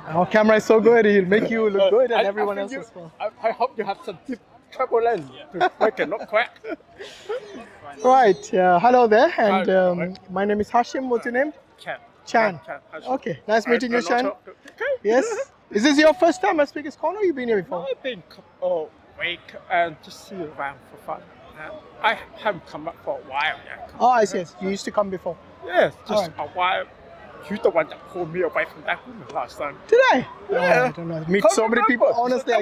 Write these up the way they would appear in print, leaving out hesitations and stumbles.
Our camera is so good, it'll make you look good and everyone else as well. I hope you have some deep turbulence to make it not crack. Right, hello there, and my name is Hashim. What's your name? Chan. Chan. Okay, nice meeting you, Chan. Yes. Is this your first time at Speaker's Corner, or you've been here before? I've been a week and just see around for fun. I haven't come up for a while yet. Oh, I see. You used to come before? Yes, just a while. You're the one that pulled me away from that woman last time. Did I? Yeah. Oh, I don't know. Meet so many people, honestly.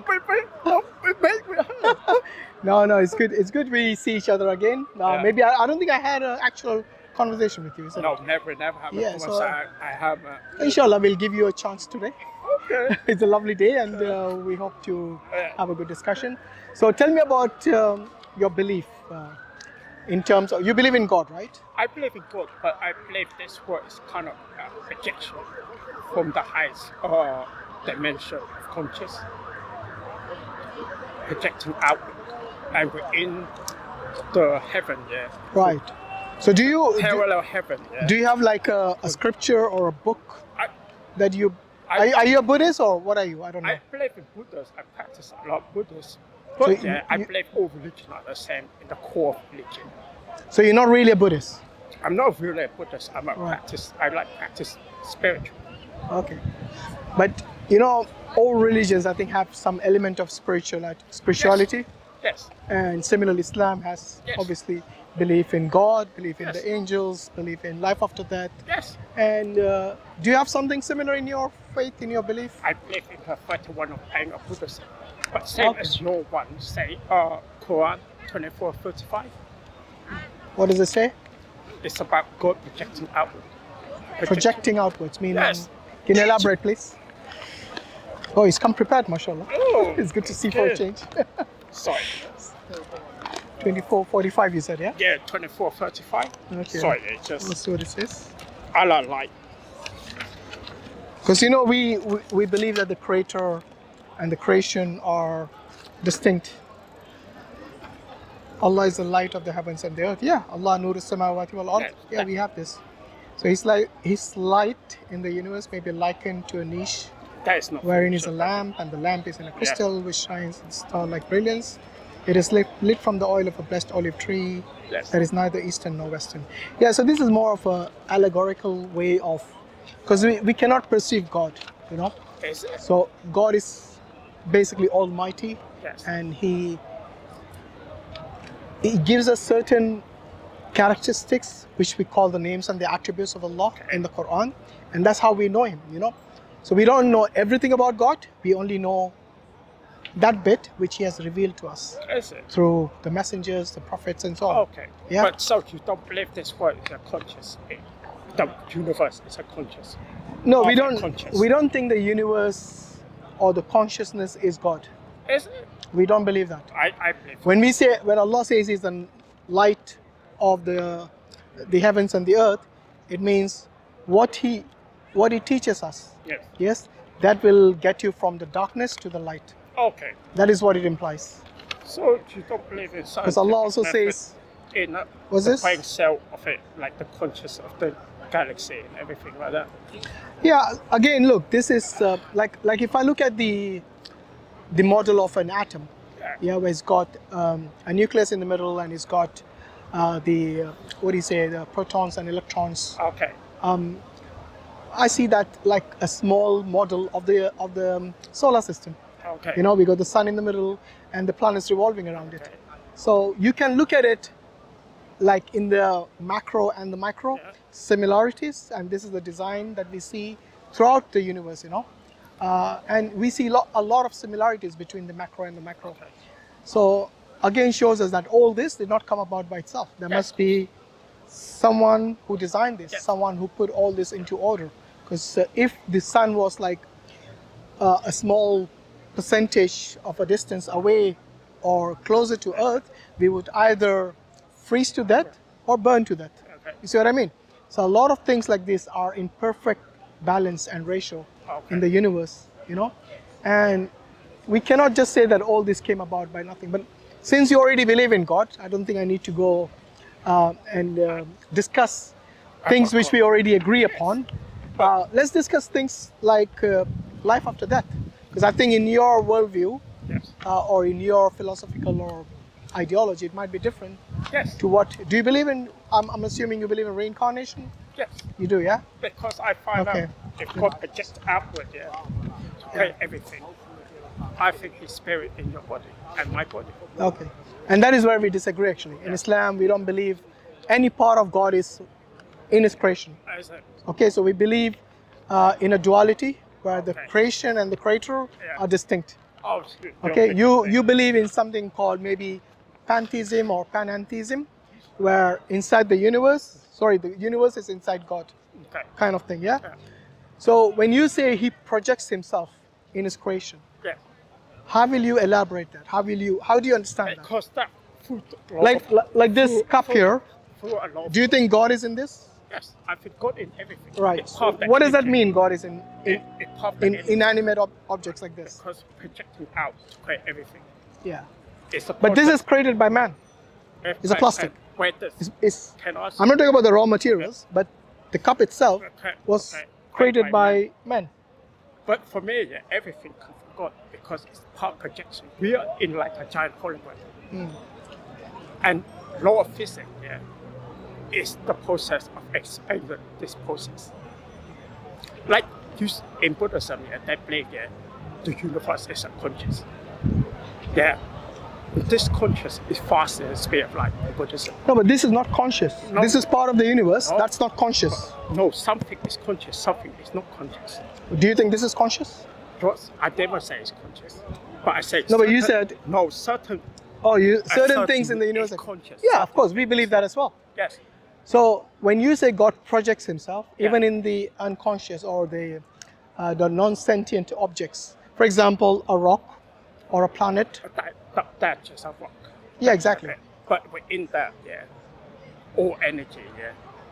No, it's good. It's good we see each other again. Maybe I don't think I had an actual conversation with you. No, never have a conversation. So, I have. Inshallah, we'll give you a chance today. Okay. It's a lovely day, and we hope to have a good discussion. So tell me about your belief in terms of, you believe in God, right? I believe in God, but I believe this world is kind of a projection from the highest dimension of consciousness, projecting outward, and we're in the heaven, Right. So do you parallel heaven? Do you have like a scripture or a book that you? Are you a Buddhist or what are you? I don't know. I believe in Buddhists. I practice a lot of Buddhists. But so I believe all religions are the same in the core of religion. So you're not really a Buddhist? I'm not really a Buddhist. I'm a practice. I like practice spiritual. Okay. But you know, all religions I think have some element of spirituality. Yes. And similarly, Islam has obviously belief in God, belief in the angels, belief in life after death. Yes. And do you have something similar in your faith, in your belief? I believe in the 31 of paying of Buddhism. But same as your one, say Quran 24:35. What does it say? It's about God projecting outward. Projecting outwards, meaning? Yes. Can you elaborate, please? Oh, he's come prepared, mashallah. Oh, it's good to see for a change. Sorry. 24:45, you said, yeah? Yeah, 24:35. Okay. Sorry, it's just. Let's see what it says. Allah light. Because you know, we believe that the Creator and the creation are distinct. Allah is the light of the heavens and the earth. Yeah, Allah nur as-samawati wal ard. Yeah, we have this. So His light in the universe may be likened to a niche wherein is a lamp, and the lamp is in a crystal which shines in star-like brilliance. It is lit from the oil of a blessed olive tree that is neither eastern nor western. Yeah, so this is more of an allegorical way of, because we cannot perceive God, you know. So God is basically almighty, and He gives us certain characteristics which we call the names and the attributes of Allah in the Quran, and that's how we know Him, you know. So we don't know everything about God, we only know that bit which He has revealed to us through the messengers, the prophets, and so on. Okay. Yeah. But so you don't believe this world is a conscious, the universe is a conscious? No, we don't think the universe or the consciousness is God. Is it? We don't believe that. I believe. When Allah says He's the light of the heavens and the earth, it means what He teaches us. Yes. Yes, that will get you from the darkness to the light. Okay. That is what it implies. So you don't believe in science? Because Allah also says, in the brain cell of it, like the conscious of the galaxy and everything like that. Yeah. Again, look, this is like if I look at the model of an atom, where it's got a nucleus in the middle and it's got the protons and electrons. Okay. I see that like a small model of the solar system. Okay. You know, we got the sun in the middle and the planets revolving around it. So you can look at it like in the macro and the micro similarities, and this is the design that we see throughout the universe, you know. And we see a lot of similarities between the macro and the micro. Okay. So again shows us that all this did not come about by itself. There must be someone who designed this, someone who put all this into order. Because if the sun was like a small percentage of a distance away or closer to Earth, we would either freeze to death or burn to death. Okay. You see what I mean? So a lot of things like this are in perfect balance and ratio in the universe, you know. And we cannot just say that all this came about by nothing. But since you already believe in God, I don't think I need to go and discuss things which we already agree upon. Let's discuss things like life after death? Because I think in your worldview, Yes. or in your philosophical or ideology, it might be different Yes. to what. Do you believe in? I'm assuming you believe in reincarnation. Yes. You do, yeah. Because I find Okay. out if God projects outward, to create everything, I think His spirit in your body and my body. Okay, and that is where we disagree actually. In Islam, we don't believe any part of God is in His creation. Okay, so we believe in a duality where the creation and the creator are distinct. Oh, Okay, you believe in something called maybe pantheism or panentheism, where inside the universe, the universe is inside God, kind of thing, yeah? So when you say He projects Himself in His creation, how will you elaborate that? How do you understand that? Because that food, Like this cup here, a lot. do you think God is in this? Yes, I think God in everything. Right. It's So part of the what does that energy. mean, God is in inanimate objects like this? Because projecting out to create everything. Yeah. It's a But this process. is created by man. It's a plastic. Wait, this. Can I I'm not talking about the raw materials, but the cup itself was created by men. But for me, everything comes from God because it's part projection. We are in like a giant hologram. And law of physics, is the process of explaining this process. Like in Buddhism, they believe the universe is unconscious. This conscious is faster than the speed of light in Buddhism. No, but this is not conscious. No. This is part of the universe. No. That's not conscious. No, something is conscious, something is not conscious. Do you think this is conscious? I never say it's conscious, but I say No, but you said no certain. Oh, certain certain things in the universe is are conscious. Yeah, of course, we believe that as well. Yes. So when you say God projects Himself, even in the unconscious or the non-sentient objects, for example, a rock or a planet. That's just a rock. Yeah, exactly. But within that, all energy,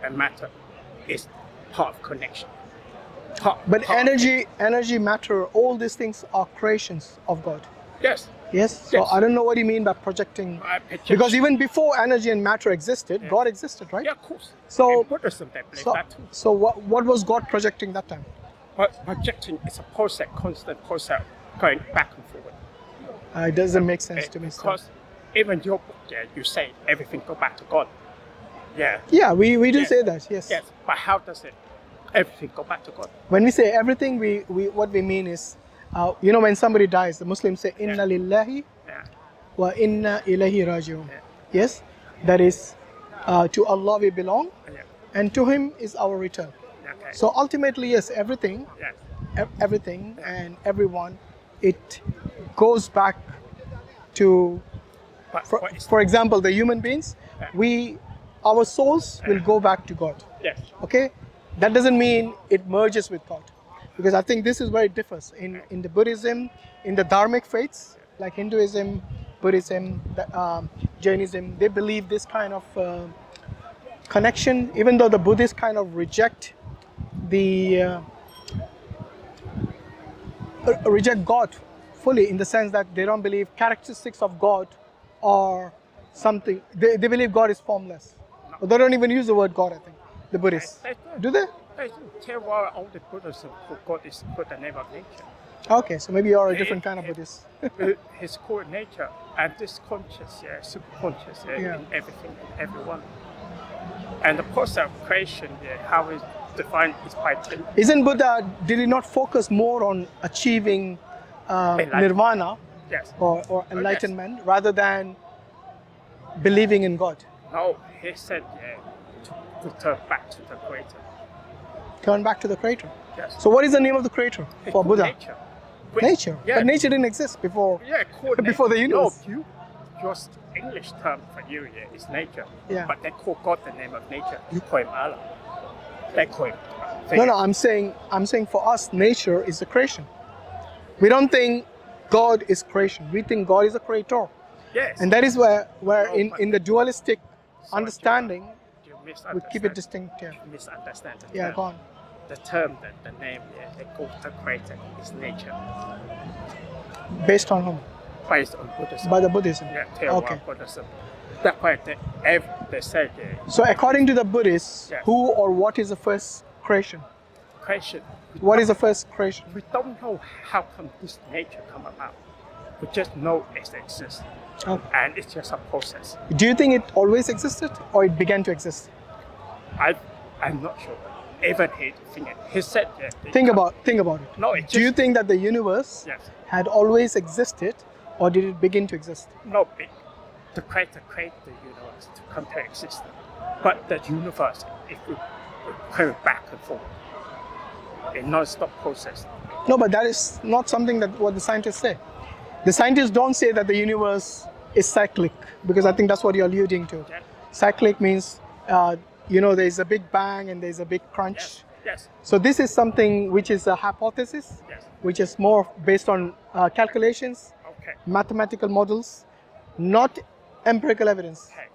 and matter is part of connection. But energy, matter, all these things are creations of God. Yes. Yes. So I don't know what you mean by projecting. Because even before energy and matter existed, God existed, right? Yeah, of course. So in Buddhism, they believe that too. So what was God projecting that time? But projecting is a process, constant process, going back and forward. It doesn't make sense to me. Because even your book, you say everything go back to God. Yeah. Yeah, we do say that. Yes. Yes. But how does everything go back to God? When we say everything, what we mean is, when somebody dies, the Muslims say Inna lillahi wa inna ilayhi raji'un. Yes, that is to Allah we belong, and to Him is our return. So ultimately, yes, everything, everything and everyone, it goes back to, for example, the human beings. Our souls will go back to God. Yes. Okay, that doesn't mean it merges with God, because I think this is where it differs in the Buddhism, in the dharmic faiths like Hinduism, Buddhism, Jainism. They believe this kind of connection, even though the Buddhists kind of reject God fully, in the sense that they don't believe characteristics of God or something. They believe God is formless. But they don't even use the word God, I think, the Buddhists. Do they? They do. Tell why all the Buddhism God is put the name of nature. Okay, so maybe you're a different kind of Buddhist. His core nature and this conscious, subconscious in everything, in everyone. And the process of creation, how it's defined is by Isn't Buddha, did he not focus more on achieving nirvana or enlightenment rather than believing in God? No, he said to return back to the Creator. Turn back to the Creator? Yes. So what is the name of the Creator for Buddha? Nature. Nature? Yeah. But nature didn't exist before, before the universe. No, just English term for you is nature. Yeah. But they call God the name of nature. You call him Allah. They call him. No, I'm saying for us, nature is a creation. We don't think God is creation. We think God is a creator. Yes. And that is where in the dualistic understanding, we keep it distinct. You misunderstand the term. Yeah, go on. The term, the name, they call the creator is nature. Based on whom? Based on Buddhism. By the Buddhism. Yeah, okay. Buddhism. That way they say. So according to the Buddhists, who or what is the first creation? creation. What is the first creation? We don't know how come this nature come about. We just know it exists. Oh. And it's just a process. Do you think it always existed or it began to exist? I'm not sure. Even he said that. Think about it. No, it just, do you think that the universe had always existed or did it begin to exist? No, the creator created the universe to come to existence. But the universe, if we go back and forth, a non-stop process. No, but that is not something that what the scientists say. The scientists don't say that the universe is cyclic, because I think that's what you're alluding to. Yeah. Cyclic means, there's a big bang and there's a big crunch. Yes. So this is something which is a hypothesis, which is more based on calculations, mathematical models, not empirical evidence. Okay.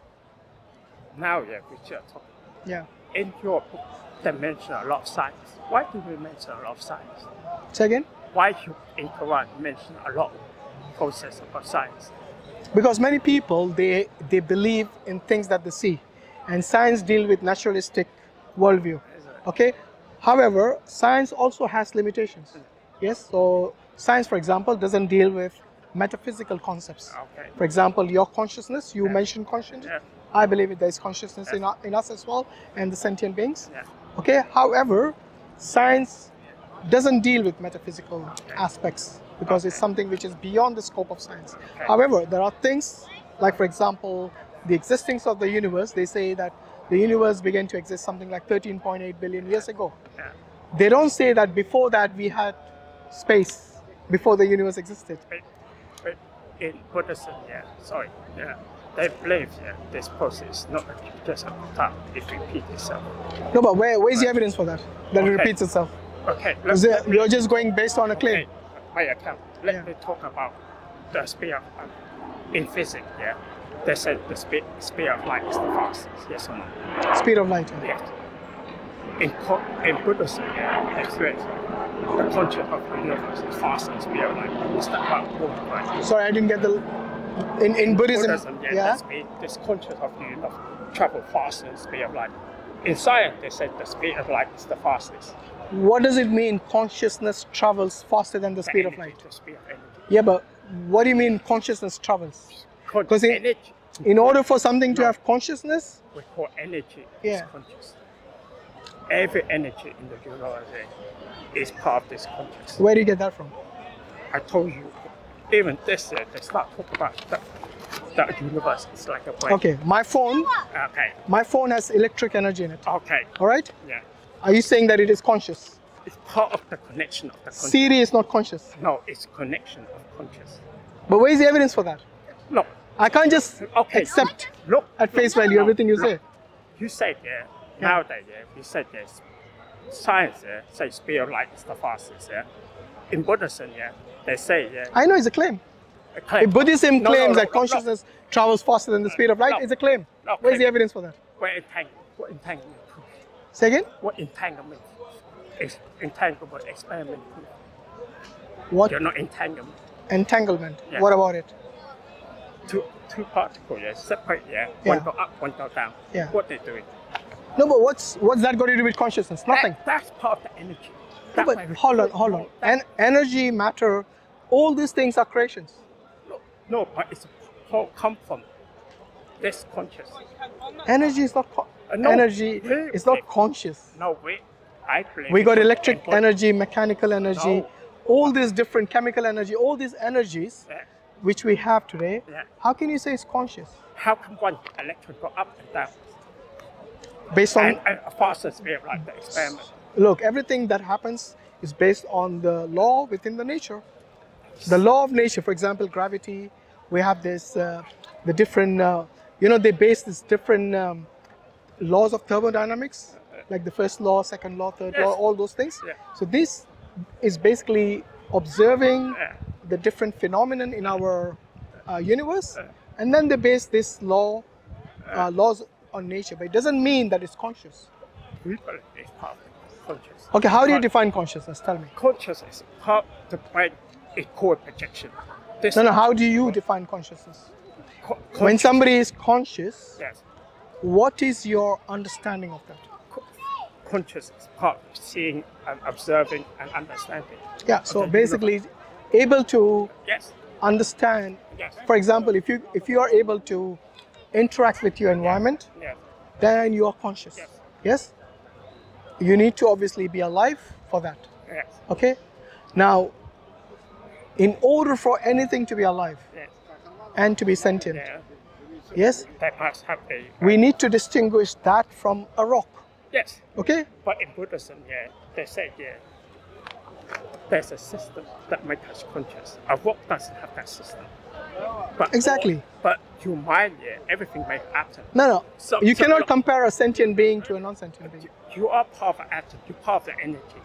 Now, we are talking. Yeah. In your book, they mention a lot of science. Why do we mention a lot of science? Say again? Why you in Quran mention a lot of process about science? Because many people, they believe in things that they see. And science deals with naturalistic worldview. Okay? However, science also has limitations. Yes? So science, for example, doesn't deal with metaphysical concepts. Okay. For example, your consciousness, you mentioned consciousness. Yeah. I believe there is consciousness in us as well, and the sentient beings. Yeah. Okay? However, science doesn't deal with metaphysical aspects because it's something which is beyond the scope of science. However, there are things like, for example, the existence of the universe. They say that the universe began to exist something like 13.8 billion years ago. Yeah. They don't say that before that we had space, before the universe existed. But in Buddhism, they believe this process is not just a time, it repeats itself. No, but where is the evidence for that? That it repeats itself? Okay. You're just going based on a claim. Okay. My account. Let me talk about the speed of in physics. Yeah, they said the speed of light is the fastest. Yes or no? Speed of light. Yes. In Buddhism, they say the conscious of the universe is faster than speed of light. It's that right? Sorry, I didn't get the. In Buddhism, this conscious of the universe travel faster than speed of light. In science, they said the speed of light is the fastest. What does it mean consciousness travels faster than the speed of light? The speed of energy. Yeah, but what do you mean consciousness travels? Because in order for something to have consciousness, we call energy is conscious. Every energy in the universe is part of this consciousness. Where do you get that from? I told you, even this, they start talking about that universe is like a brain. Okay, my phone has electric energy in it. Okay. All right? Yeah. Are you saying that it is conscious? It's part of the connection of the conscious. Siri is not conscious. No, it's connection of conscious. But where is the evidence for that? No. I can't just accept at face value everything you say. You said, nowadays, you said there's science, say speed of light is the fastest, In Buddhism, they say, I know it's a claim. If Buddhism claims that consciousness travels faster than the speed of light, it's a claim. Where's the evidence for that? What entanglement proof? Say again? What entanglement? Entanglement experiment proof. What? You're not entanglement. Entanglement. Yeah. What about it? Two particles, separate, one go up, one go down. Yeah. What they're doing. No, but what's that got to do with consciousness? Nothing. That's part of the energy. No, but hold on. Energy, matter, all these things are creations. No, but it's all come from this conscious. Energy is not is not conscious. No, wait. I believe we got electric energy, mechanical energy, all these different chemical energy, all these energies which we have today. How can you say it's conscious? How can one electron go up and down? Based on a faster speed like the experiment. Look, everything that happens is based on the law within the nature. The law of nature, for example, gravity. We have this, the different, they base these different laws of thermodynamics, like the first law, second law, third law, all those things. Yeah. So this is basically observing the different phenomenon in our universe, and then they base this laws on nature. But it doesn't mean that it's conscious. We believe it's part of conscious. Okay, how do you define consciousness? Tell me. Consciousness is part of the brain. It's called projection. How do you define consciousness? When somebody is conscious, what is your understanding of that? conscious is part of seeing and observing and understanding. Yeah, so basically able to Yes. understand. Yes. For example, if you are able to interact with your environment, Yes. then you are conscious. Yes. Yes? You need to obviously be alive for that. Yes. Okay? Now, in order for anything to be alive Yes. and to be sentient, Yeah. yes, That must have a. we need to distinguish that from a rock. Yes. Okay? But in Buddhism, they say there's a system that makes us conscious. A rock doesn't have that system. But Exactly. But your mind, everything makes atom. No. You cannot you're- compare a sentient being to a non-sentient being. You are part of an atom. You're part of the energy.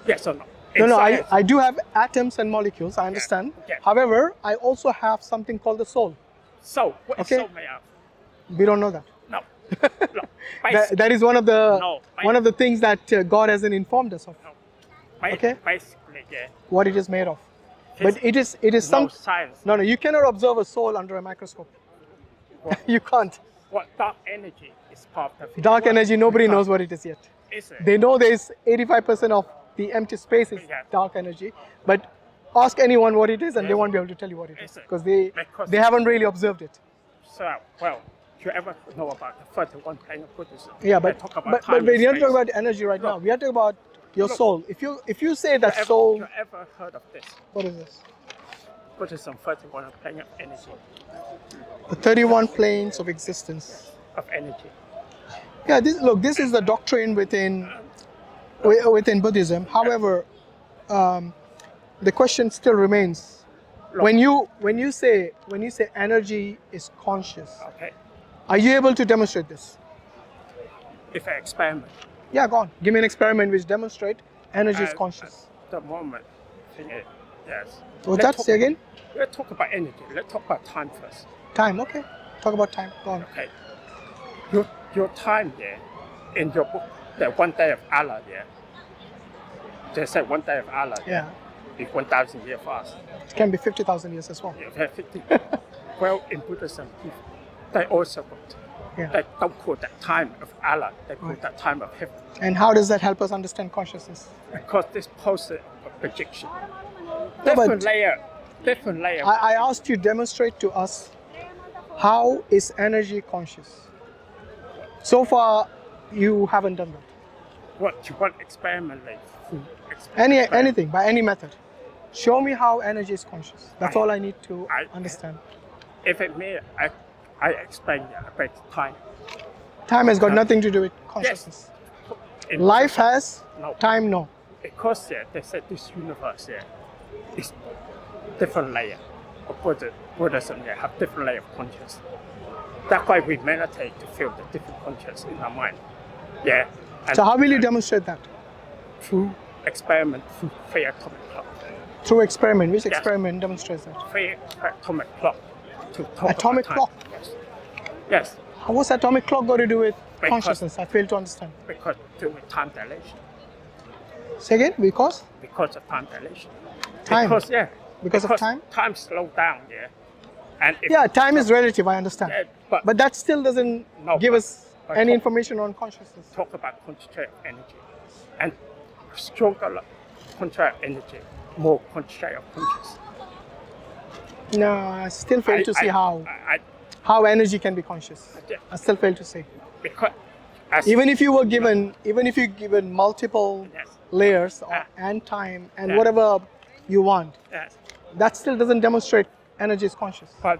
Yes or no? No, Inside- I do have atoms and molecules, I understand. Yeah. However, I also have something called the soul. So, what is Okay. soul made of? We don't know that. No. No. Basically, That is one of the No, things that God hasn't informed us of. Okay. Basically, What it is made of. But it is no some. science. No, you cannot observe a soul under a microscope. What? You can't. What dark energy is part of the Dark energy, nobody knows what it is yet. Is it? They know there is 85% of the empty space is Yeah. dark energy, but ask anyone what it is and they Yes. won't be able to tell you what it is Is it? because Because- they haven't really observed it. So, well, you ever know about the 31 plane of Buddhism? Yeah, They but talk about but time and we're not space. talking about energy right now. We are talking about your Look. soul. If you say that soul, You ever heard of this? what is this? Buddhism 31 plane of energy. The 31 planes of existence. Of energy. Yeah, this is the doctrine within Buddhism. However, the question still remains: Look. when you say energy is conscious, Okay. are you able to demonstrate this? If I experiment. Yeah, go on. Give me an experiment which demonstrate energy is at- conscious. at the moment, thing is, yes. What's Let's that? talk- Say again. Let's talk about energy. Let's talk about time first. Time. Okay. Talk about time. Go on. Okay. Your time, in your book, the 1 day of Allah, they say 1 day of Allah, Yeah. is 1,000 years fast. It can be 50,000 years as well. Yeah, 50. Well, in Buddhism, they also got, Yeah. they don't call that time of Allah, they call Right. that time of heaven. And how does that help us understand consciousness? Because this poses a projection. No, but- Different layer. I asked you demonstrate to us how is energy conscious. So far, you haven't done that. What you want experimentally. Experiment. Anything by any method. Show me how energy is conscious. That's all I need to understand. If it may, I explain about time. Time has got nothing to do with consciousness. In Life has, No. time no. Because they said this universe is different layer of Buddhism. They have different layer of consciousness. That's why we meditate to feel the different consciousness in our mind. Yeah. And So how will you demonstrate that? through experiment, through 3 atomic clock. Through experiment. Which Yes. experiment demonstrates that? 3 atomic clock. To talk Atomic about time. clock? Yes. Yes. What's atomic clock got to do with Because- consciousness? I fail to understand. Because doing time dilation. Say again, because? Because of time dilation. Time. Because of time? Time slows down, And if Yeah, time is relative, I understand. Yeah, But that still doesn't No, give us but any talk- information on consciousness. talk about concentrated energy and stronger concentrated energy, more concentrated conscious. No, I still fail to see how I energy can be conscious. Yeah. I still fail to see. because as Even if you given multiple yes, layers Yeah. and time and Yeah. whatever you want, yes, that still doesn't demonstrate energy is conscious. but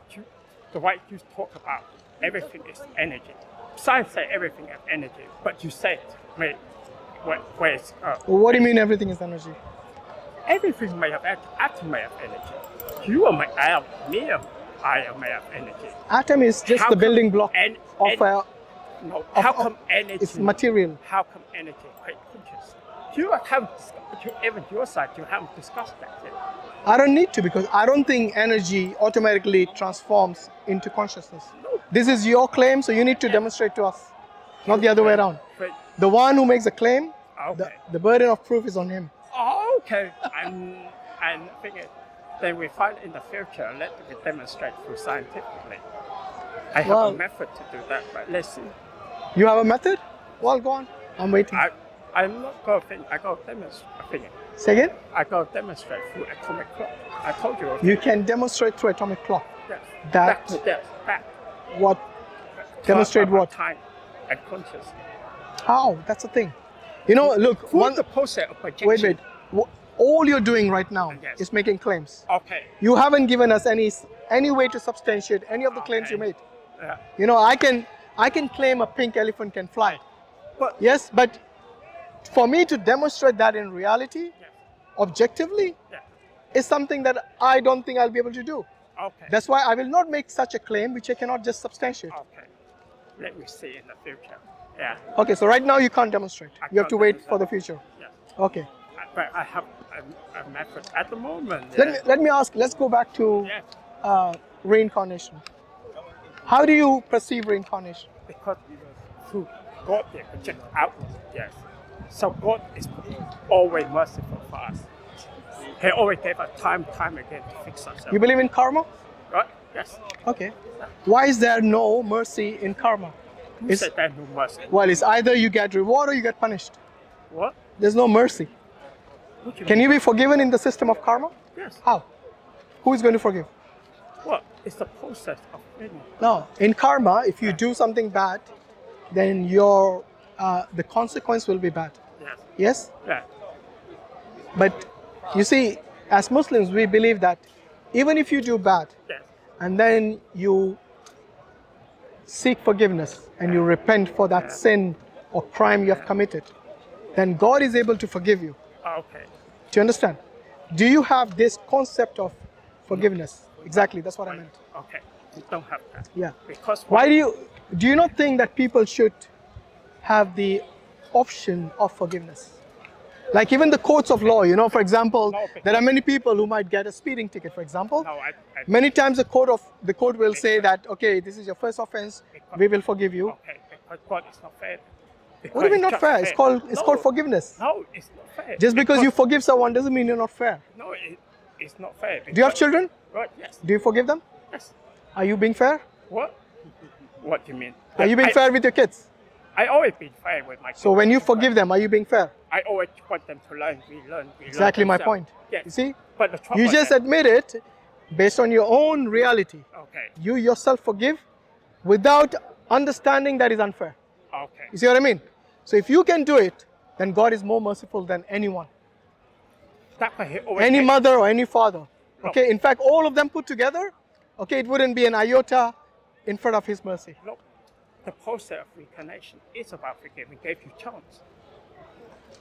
the way you talk about everything is energy. Science say everything is energy, but you say it where it's What do you mean everything is energy? everything may have atom may have energy. You are me I am made of energy. Atom is just How the come building block en- of en- a, No, of- how of- come energy? it's material. How come energy create conscious? You haven't even your side. You haven't discussed that yet. I don't need to because I don't think energy automatically transforms into consciousness. No. This is your claim, so you need to demonstrate to us, not the other way around. But, The one who makes a claim, okay. the burden of proof is on him. Oh, okay. I'm thinking. Then we find in the future, let me demonstrate through scientifically. I have Well- a method to do that, but let's see. You have a method? Well, go on. I'm waiting. I'm not going to think. I go demonstrate. Say again? I go demonstrate through atomic clock. I told you. You can demonstrate through atomic clock. Yes. That Back. what? Demonstrate what? Time and conscious. How? That's the thing. You know, look. The process of projection. Wait. All you're doing right now Yes. is making claims. Okay. You haven't given us any way to substantiate any of the claims you made. Yeah. You know, I can claim a pink elephant can fly. But Yes, but for me to demonstrate that in reality, yes. objectively, Yeah. is something that I don't think I'll be able to do. Okay. That's why I will not make such a claim which I cannot just substantiate. Okay. Let me see in the future. Yeah. Okay, so right now you can't demonstrate. You have to wait for the future. Yes. Okay. But I have a method at the moment. Let me ask, let's go back to Yes. reincarnation. How do you perceive reincarnation? Because through God they project outward. Yes. So God is always merciful for us. He always gave us time again to fix ourselves. You believe in karma? Right? Yes. Okay. Why is there no mercy in karma? Who said there's no mercy? Well, it's either you get reward or you get punished. What? There's no mercy. What do you Can mean? you be forgiven in the system of karma? Yes. How? Who is going to forgive? What? It's the process of living. No. In karma, if you do something bad, then the consequence will be bad. Yes. Yes? Yeah. But you see, as Muslims, we believe that even if you do bad Yes. and then you seek forgiveness and you repent for that sin or crime you have committed, then God is able to forgive you. Okay. Do you understand? Do you have this concept of forgiveness? Exactly, that's what I meant. Okay. You don't have that. Yeah. Because Why do you not think that people should have the option of forgiveness? Like even the courts of law, you know, for example, there are many people who might get a speeding ticket, for example. No, Many times the court will say that, okay, this is your first offense, we will forgive you. Okay, because God is not fair. What do you mean not fair? It's called forgiveness. No, it's not fair. Just because you forgive someone doesn't mean you're not fair. No, it's not fair. Do you have children? Right, yes. Do you forgive them? Yes. Are you being fair? What? What do you mean? Are you being fair with your kids? I always been fair with my kids. So when you forgive them, are you being fair? I always want them to learn, we learn. Exactly my themselves. point. Yes. You see? But the trouble You just is, admit it based on your own reality. okay, You yourself forgive without understanding that is unfair. okay. You see what I mean? So if you can do it, then God is more merciful than anyone. That's why he always Any makes- mother or any father. No. Okay, in fact, all of them put together, okay, it wouldn't be an iota in front of his mercy. Look, the process of reincarnation is about forgiving, gave you chance.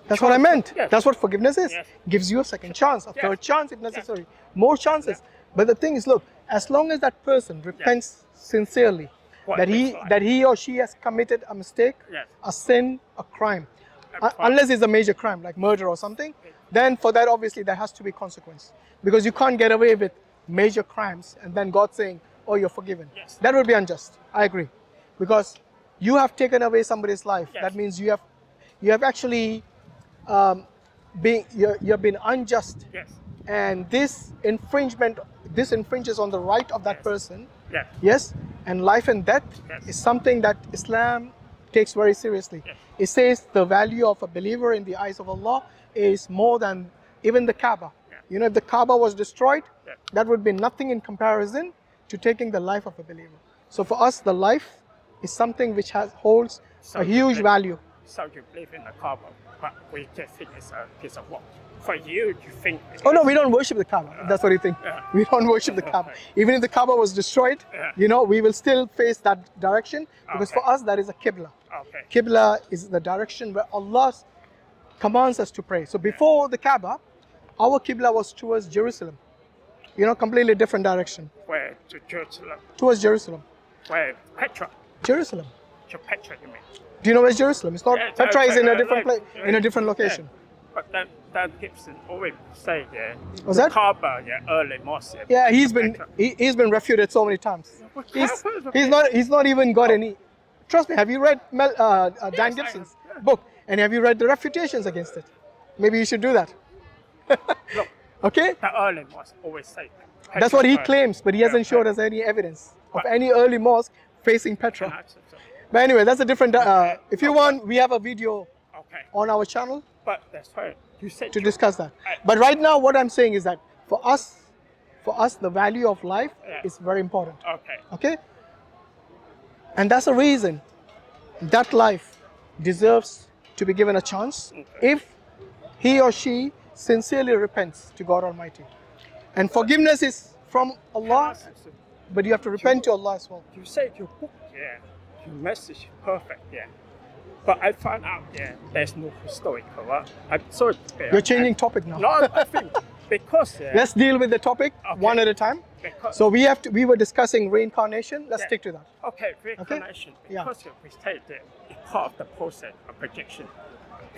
That's what I meant. Yes. That's what forgiveness is. Yes. Gives you a second chance, a Yes. third chance if necessary, more chances. But the thing is, look, as long as that person repents sincerely, What that it he looks like. that he or she has committed a mistake, Yes. a sin, a crime, A crime. unless it's a major crime like murder or something, then for that obviously there has to be consequence, because you can't get away with major crimes and then God saying, "Oh, you're forgiven." Yes. That would be unjust. I agree, because you have taken away somebody's life. Yes. That means you have actually you've been unjust, Yes. and this infringes on the right of that Yes. person. Yes. Yes, and life and death Yes. is something that Islam takes very seriously. Yes. It says the value of a believer in the eyes of Allah is more than even the Kaaba. Yeah. You know, if the Kaaba was destroyed, Yeah. that would be nothing in comparison to taking the life of a believer. So for us, the life is something which holds So a huge you- value. So you believe in the Kaaba, but we just think it's a piece of work. For you, you think. Oh no, we don't worship the Kaaba. That's what you think. Yeah. We don't worship the Kaaba. Even if the Kaaba was destroyed, Yeah. you know, we will still face that direction, because Okay. for us that is a Qibla. Okay. Qibla is the direction where Allah commands us to pray. So before the Kaaba, our Qibla was towards Jerusalem. You know, completely different direction. Where to Jerusalem? Towards Jerusalem. Where Petra? Jerusalem. To Petra, you mean? Do you know where's Jerusalem? It's not. Yeah, Petra is in a different like, place, in a different location. Yeah. But Dan Gibson always say, Was the that? Kaaba, early mosque. Yeah, he's been Petra. he's been refuted so many times. What He's happened? he's not even got any. Trust me. Have you read Dan I Gibson's have, yeah. book? And have you read the refutations against it? Maybe you should do that. Look, Okay. the early mosque always say. That's what he Petra claims, but he Yeah, hasn't showed yeah. us any evidence of But- any early mosque facing Petra. first. But anyway, that's a different. If you want, we have a video on our channel But that's right. You said to discuss that. But right now, what I'm saying is that for us, the value of life is very important. Okay. Okay? And that's the reason that life deserves to be given a chance if he or she sincerely repents to God Almighty. And forgiveness is from Allah, but you have to repent to Allah as well. You said your book, your message is perfect, But I found out, there's no historical. I'm sorry. You're changing topic now. No, I think because let's deal with the topic one at a time. So we were discussing reincarnation. Let's stick to that. Okay, reincarnation. Okay? Because we said that it's part of the process of projection.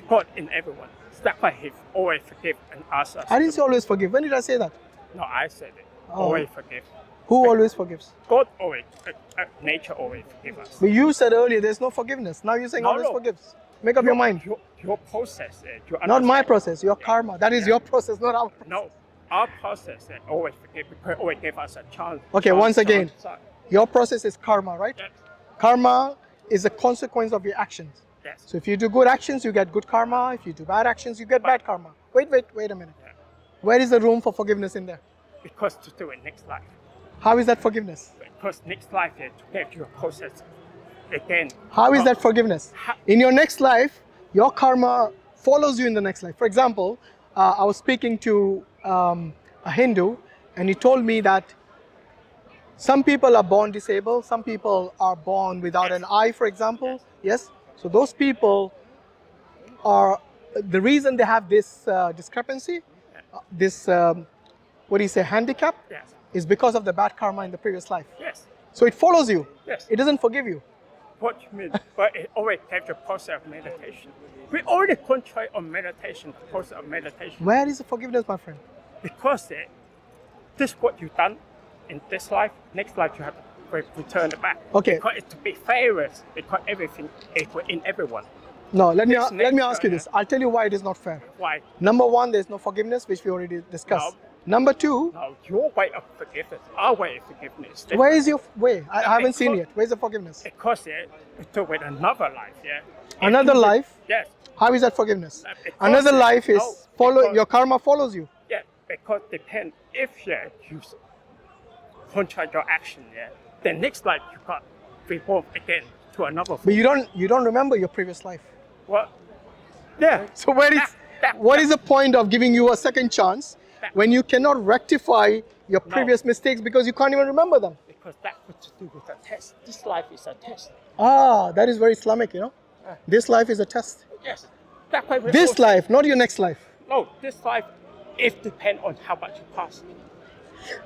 God in everyone. That's why He always forgive and asks us. I didn't say always forgive. When did I say that? No, I said it. Always forgive. Who always forgives? God always, nature always forgives us. But you said earlier there's no forgiveness. Now you're saying always forgives. Make up your mind. Your process, not my process, your karma. That is your process, not our process. No, our process always forgive because always give us a chance. Okay, once again, your process is karma, right? Yes. Karma is a consequence of your actions. Yes. So if you do good actions, you get good karma. If you do bad actions, you get bad karma. Wait a minute. Yeah. Where is the room for forgiveness in there? Because to do it next life. How is that forgiveness? Because next life, to get your process again. How is that forgiveness? In your next life, your karma follows you in the next life. For example, I was speaking to a Hindu, and he told me that some people are born disabled, some people are born without an eye, for example. Yes? So those people are, the reason they have this discrepancy, this, what do you say, handicap, is because of the bad karma in the previous life. Yes. So it follows you. Yes. It doesn't forgive you. What you mean? But it always takes the process of meditation. We already concentrate on meditation, the process of meditation. Where is the forgiveness, my friend? Because this is what you've done in this life, next life you have to return it back. Okay. Because it's to be fair, because everything is in everyone. No, let me ask you this. I'll tell you why it is not fair. Why? Number one, there's no forgiveness, which we already discussed. No. Number two. No, your way of forgiveness, our way of forgiveness. Where is your way? I haven't seen it. Where's the forgiveness? Because we do with another life, Another life? Yes. How is that forgiveness? Because Another life is your karma follows you. Yeah, because depend if you control your action, the next life you got reborn again to another form. But you don't remember your previous life. What? Yeah. So what is the point of giving you a second chance when you cannot rectify your previous mistakes because you can't even remember them? Because that's what to do with a test. This life is a test. Ah, that is very Islamic, This life is a test. Yes. That's why this life, not your next life. No, this life, it depends on how much you pass.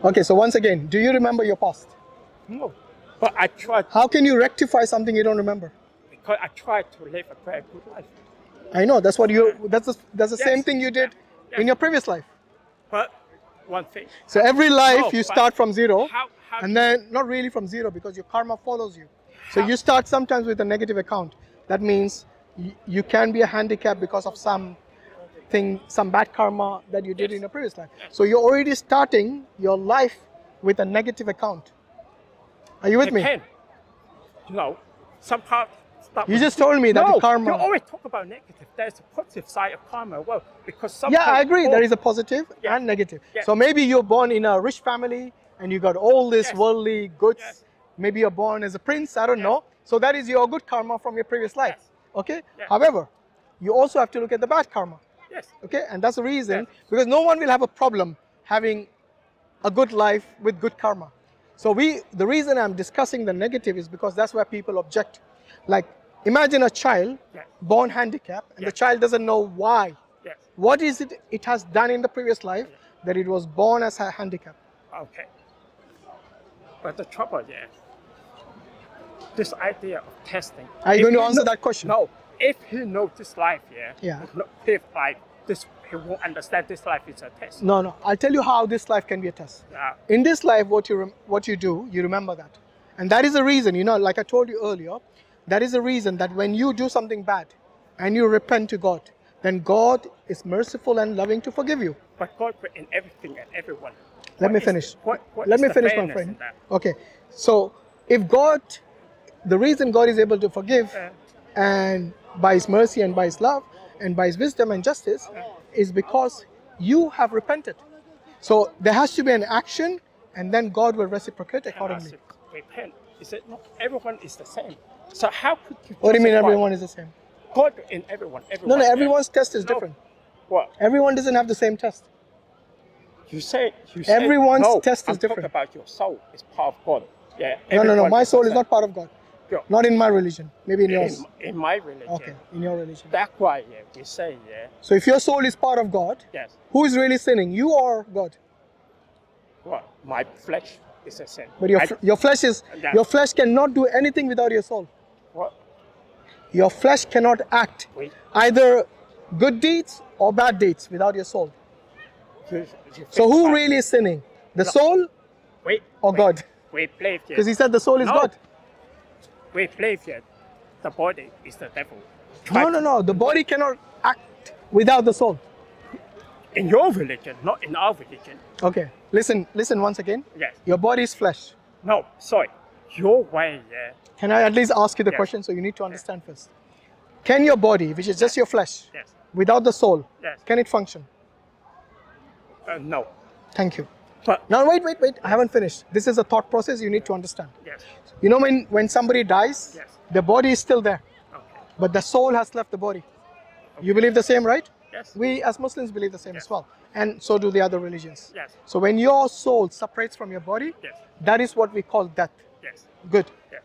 Okay, so once again, do you remember your past? No. But I tried. How can you rectify something you don't remember? Because I tried to live a very good life. I know, that's what that's the same thing you did in your previous life. But one thing. So every life you start from zero, how and then not really from zero because your karma follows you. So you start sometimes with a negative account. That means you can be a handicap because of some bad karma that you did in your previous life. So you're already starting your life with a negative account. Are you with me? No, some part. You just told me that the karma. You always talk about negative. There's a positive side of karma as well. Because I agree. There is a positive and negative. So maybe you're born in a rich family and you got all this worldly goods. Maybe you're born as a prince. I don't know. So that is your good karma from your previous life. Okay. However, you also have to look at the bad karma. Yes. Okay. And that's the reason because no one will have a problem having a good life with good karma. So the reason I'm discussing the negative is because that's where people object. Like, imagine a child born handicapped and the child doesn't know why. What is it has done in the previous life that it was born as a handicap? Okay. But the trouble, this idea of testing. Are you going to answer that question? No. If he knows this life, if like this, he won't understand this life is a test. No. I'll tell you how this life can be a test. In this life, what you do, you remember that. And that is the reason, like I told you earlier, that is the reason that when you do something bad and you repent to God, then God is merciful and loving to forgive you. But God in everything and everyone. Let me finish. Let me finish, my friend. Okay. So if the reason God is able to forgive and by His mercy and by His love, and by His wisdom and justice is because you have repented. So there has to be an action, and then God will reciprocate accordingly. Repent. Is it not everyone is the same? So how could you? What do you mean everyone is the same? God in everyone. No, everyone's test is different. What? Everyone doesn't have the same test. You say everyone's no, test is I'm different. talking about your soul is part of God. Yeah. No. My soul is not part of God. Yeah. Not in my religion. Maybe in yours. In my religion. Okay, in your religion. That's why we say So if your soul is part of God, yes. Who is really sinning, you or God? Well, my flesh is a sin. But your flesh cannot do anything without your soul. What? Your flesh cannot act either good deeds or bad deeds without your soul. So who really is sinning? The soul or God? We believe because he said the soul is God. We believe that the body is the devil. No. The body cannot act without the soul. In your religion, not in our religion. Okay. Listen once again. Yes. Your body is flesh. No, sorry. Your way, Can I at least ask you the question? So you need to understand first. Can your body, which is just your flesh, without the soul, can it function? No. Thank you. But now wait. I haven't finished. This is a thought process you need to understand. Yes. You know when somebody dies, the body is still there. Okay. But the soul has left the body. Okay. You believe the same, right? Yes. We as Muslims believe the same as well. And so do the other religions. Yes. So when your soul separates from your body, that is what we call death. Yes. Good. Yes.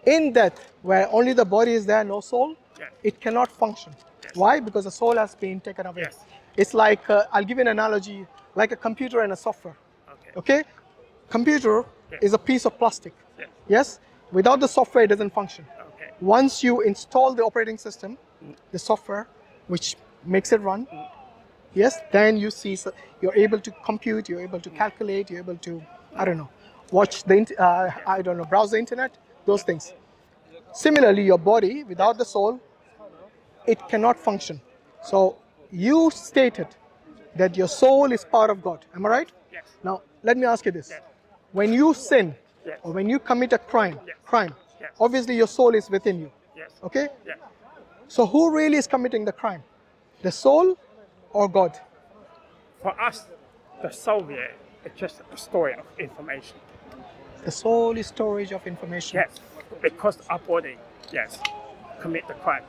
In death, where only the body is there, no soul, it cannot function. Yes. Why? Because the soul has been taken away. Yes. It's like, I'll give you an analogy, like a computer and a software. Okay? Computer is a piece of plastic. Yes? Without the software, it doesn't function. Okay. Once you install the operating system, the software, which makes it run, yes, then you see, you're able to compute, you're able to calculate, you're able to, watch the, browse the internet, those things. Similarly, your body, without the soul, it cannot function. So you stated that your soul is part of God. Am I right? Yes. Now, let me ask you this. Yes. When you sin, or when you commit a crime, obviously your soul is within you. Yes. Okay? Yes. So who really is committing the crime? The soul or God? For us, the soul is just a story of information. The soul is storage of information. Yes, because our body, commit the crime.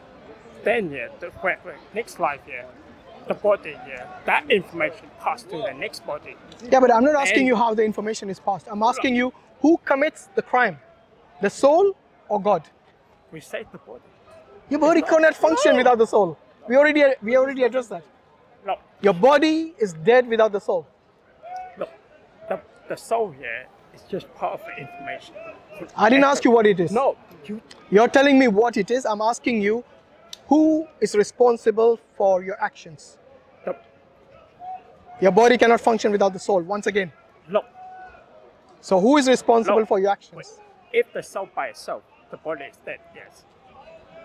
Then, the next life, the body, that information passed to the next body. Yeah, but I'm not asking you how the information is passed. I'm asking you who commits the crime, the soul or God? We say the body. Your body cannot function without the soul. We already addressed that. No. Your body is dead without the soul. No. The soul is just part of the information. I didn't ask you what it is. No. You're telling me what it is. I'm asking you who is responsible for your actions. No. Your body cannot function without the soul. Once again. No. So who is responsible for your actions? Wait. If the soul by itself, the body is dead. Yes.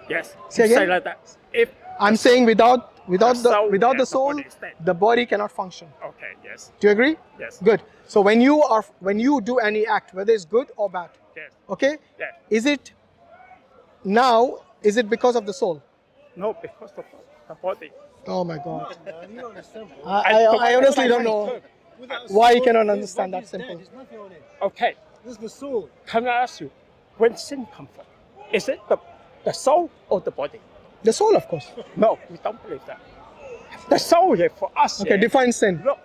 Yes. Say again? Say like that. If I'm saying without the soul, the the body cannot function. Okay. Yes. Do you agree? Yes. Good. So when you do any act, whether it's good or bad, okay? Yes. Is it because of the soul? No, because of the body. Oh my God. I honestly don't know why you cannot understand that simple. Okay. This is the soul. Can I ask you, when sin comes from, is it the soul or the body? The soul, of course. No, we don't believe that. The soul for us. Okay, define sin. Look,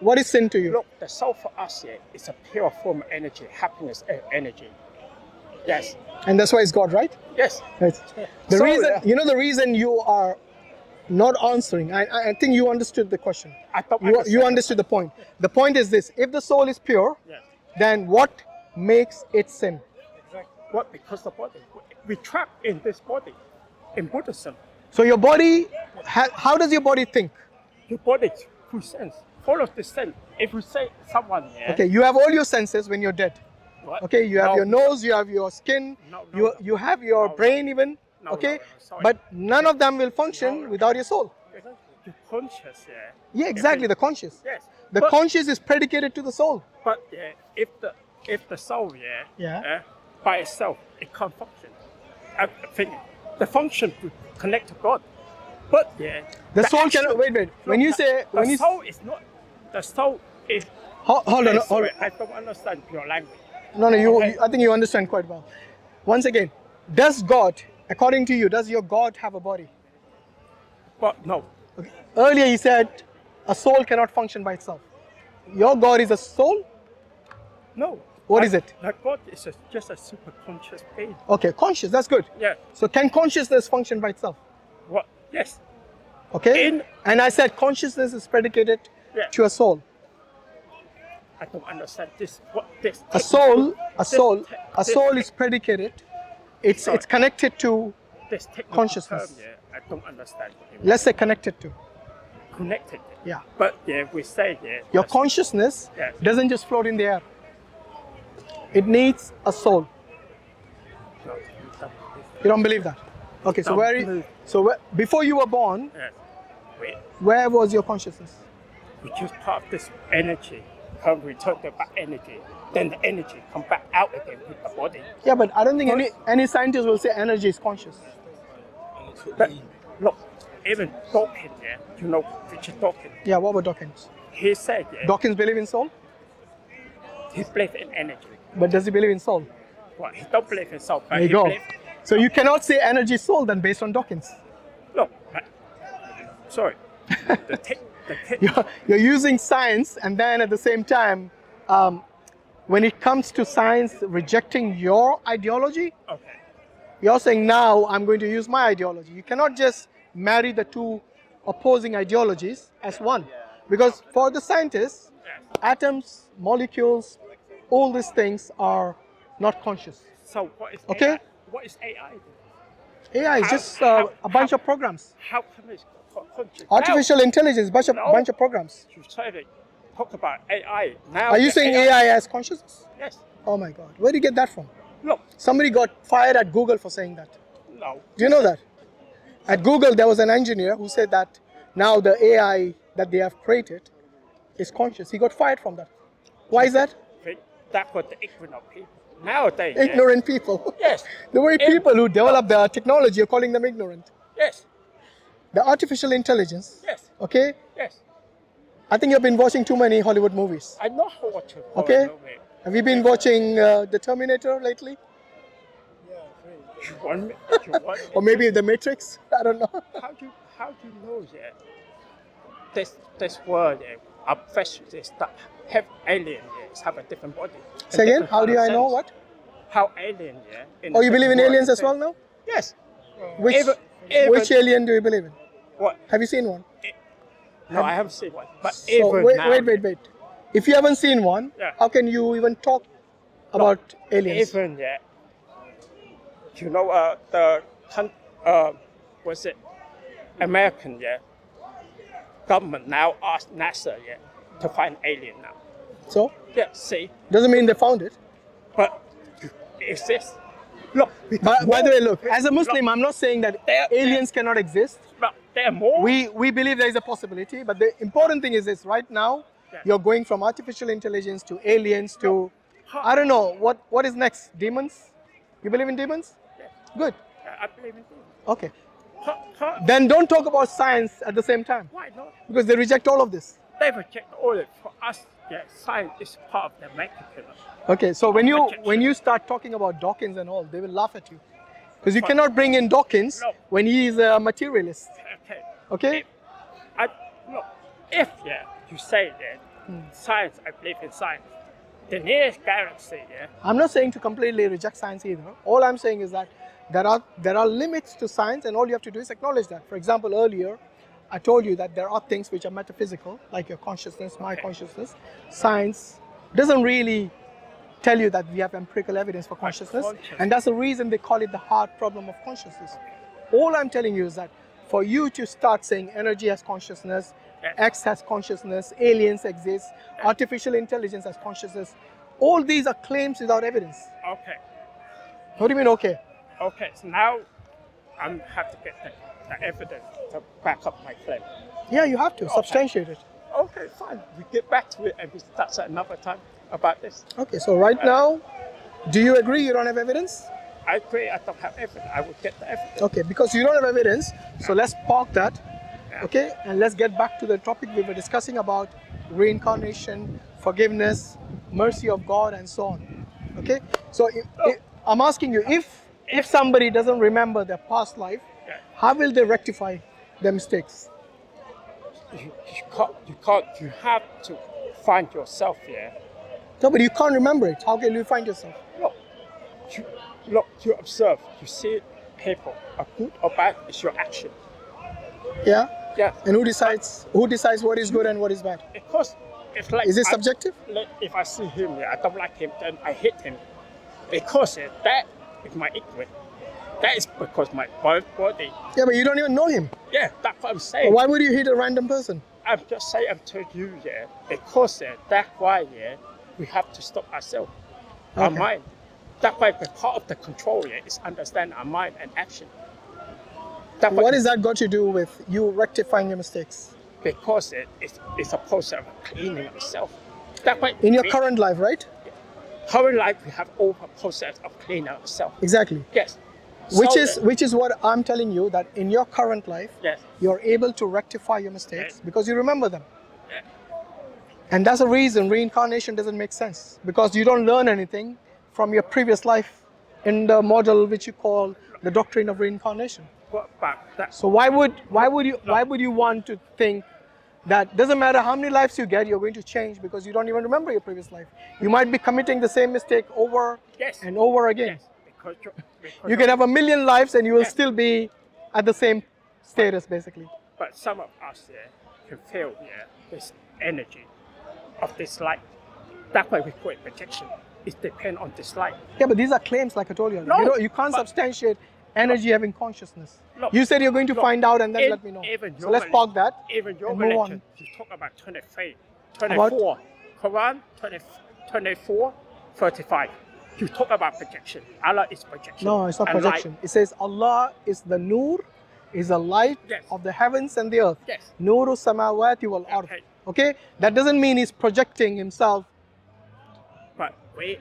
what is sin to you? Look, the soul for us is a pure form of energy, happiness energy. Yes. And that's why it's God, right? Yes. Right. The reason you are not answering, I think you understood the question. You understood the point. The point is this: if the soul is pure, then what makes it sin? Exactly. What? Because the body. We trap in this body, in Buddhism. So your body, how does your body think? Your body, through sense, follows the sense. If you say someone, okay, you have all your senses when you're dead. What? Okay, you have your nose, you have your skin, you have your brain even. Okay, but none of them will function without your soul. Your conscious, Yeah, exactly, the conscious. Yes. The conscious is predicated to the soul. But if the soul, by itself, it can't function. I think the function to connect to God. But yeah, The soul cannot. Wait. When you say the soul is not. The soul is. hold on. Sorry, I don't understand your language. No. I think you understand quite well. Once again, does God, according to you, does your God have a body? But no. Okay. Earlier you said a soul cannot function by itself. Your God is a soul? No. What is it? Like God is just a super conscious being. Okay, conscious, that's good. Yeah. So can consciousness function by itself? What? Yes. Okay. And I said consciousness is predicated to a soul. I don't understand this. What this? A soul is predicated. It's connected to this consciousness. Term, I don't understand. Let's say connected to. Connected. Yeah. But we say your consciousness doesn't just float in the air. It needs a soul. No, you don't believe that? Okay. So before you were born, where was your consciousness? Which is part of this energy. Can return the back energy, then the energy come back out again with the body. Yeah, but I don't think any scientist will say energy is conscious. But look, even Dawkins, you know Richard Dawkins. Yeah, what about Dawkins? He said, Dawkins believe in soul? He believes in energy. But does he believe in soul? Well, he don't believe in soul, but there you go. So you cannot say energy is soul then based on Dawkins. No, sorry. You're using science, and then at the same time, when it comes to science rejecting your ideology, you're saying now I'm going to use my ideology. You cannot just marry the two opposing ideologies as one. Because for the scientists, atoms, molecules, all these things are not conscious. So what is AI? What is AI? AI is just a bunch of programs. How come it's conscious? Artificial intelligence, bunch of programs. You try to talk about AI now. Are you saying AI has consciousness? Yes. Oh my God, where did you get that from? Look. Somebody got fired at Google for saying that. No. Do you know that? At Google, there was an engineer who said that now the AI that they have created is conscious. He got fired from that. Why is that? That was the ignorant people. Nowadays, ignorant people. Yes. The very people who develop the technology, you're calling them ignorant. Yes. The artificial intelligence. Yes. Okay. Yes. I think you've been watching too many Hollywood movies. I know how to. Okay. Have you been watching The Terminator lately? Yeah. Or maybe The Matrix? I don't know. How do you know this world this stuff have aliens have a different body? Say again? How do I know what? How aliens Oh, you believe in aliens as well now? Yes. Which alien do you believe in? What? Have you seen one? No, I haven't seen one. But so wait. If you haven't seen one, how can you even talk about aliens? Even you know what's it? American government now asked NASA to find alien now. So? Yeah. See. Doesn't mean they found it. But it exists. Look. By the way, look. As a Muslim, I'm not saying that aliens cannot exist. But there are more. We believe there is a possibility, but the important thing is this: right now, you're going from artificial intelligence to aliens to, I don't know, what is next? Demons? You believe in demons? Yes. Good. I believe in demons. Okay. Then don't talk about science at the same time. Why not? Because they reject all of this. They reject all of it. For us, science is part of the curriculum. Okay, so when you start talking about Dawkins and all, they will laugh at you. Because you cannot bring in Dawkins when he is a materialist. Okay? If you say that science, I believe in science, the nearest galaxy, I'm not saying to completely reject science either. All I'm saying is that there are limits to science, and all you have to do is acknowledge that. For example, earlier, I told you that there are things which are metaphysical, like your consciousness, my consciousness. Science doesn't really tell you that we have empirical evidence for consciousness, and that's the reason they call it the hard problem of consciousness. All I'm telling you is that for you to start saying energy has consciousness, X has consciousness, aliens exist, artificial intelligence has consciousness, all these are claims without evidence. Okay. What do you mean, okay? Okay, so now I have to get the evidence to back up my claim. Yeah, you have to substantiate it. Okay, fine. We get back to it and we start another time about this. Okay, so right now, do you agree you don't have evidence? I agree. I don't have evidence. I will get the evidence. Okay, because you don't have evidence, so let's park that. Yeah. Okay, and let's get back to the topic we were discussing about reincarnation, forgiveness, mercy of God, and so on. Okay, so I'm asking you, if somebody doesn't remember their past life, Yeah. how will they rectify their mistakes? You can't. You have to find yourself here. No, but you can't remember it. How can you find yourself? Look, you observe. You see people are good or bad. It's your action. Yeah. Yeah. And who decides what is good and what is bad? Because if like Is it subjective? If I see him, I don't like him, then I hate him. Because that is my ignorance. That is because my body. Yeah, but you don't even know him. Yeah, that's what I'm saying. Why would you hit a random person? I'm just saying, I'm telling you, because that's why, we have to stop ourselves, our Okay. mind. That's why part of the control, is understand our mind and action. What has that got to do with you rectifying your mistakes? Because it's a process of cleaning yourself. That's why In your current life, right? current life, we have all a process of cleaning ourselves. Exactly. Yes. Which is what I'm telling you, that in your current life, Yes. you're able to rectify your mistakes Yes. because you remember them. Yeah. And that's the reason reincarnation doesn't make sense, because you don't learn anything from your previous life in the model which you call the doctrine of reincarnation. What about that? So why would you want to think that doesn't matter how many lives you get, you're going to change because you don't even remember your previous life. You might be committing the same mistake over Yes. and over again. Yes. Because You can have 1,000,000 lives and you will still be at the same status, basically. But some of us can feel this energy of this light. That's why we call it projection. It depends on this light. Yeah, but these are claims, like I told you. No, you can't but- substantiate energy having consciousness. No, You said you're going to no, find out and then in- let me know. even So your let's park that. Even your and move religion, on. you talk about 23, About? 24, Quran, 20, 24, 35. You talk about projection. Allah is projection. No, it's not and light. projection. It says Allah is the Nur, is the light Yes. of the heavens and the earth. Yes. Nuru samawati wal ard. Okay. Okay? That doesn't mean he's projecting himself. But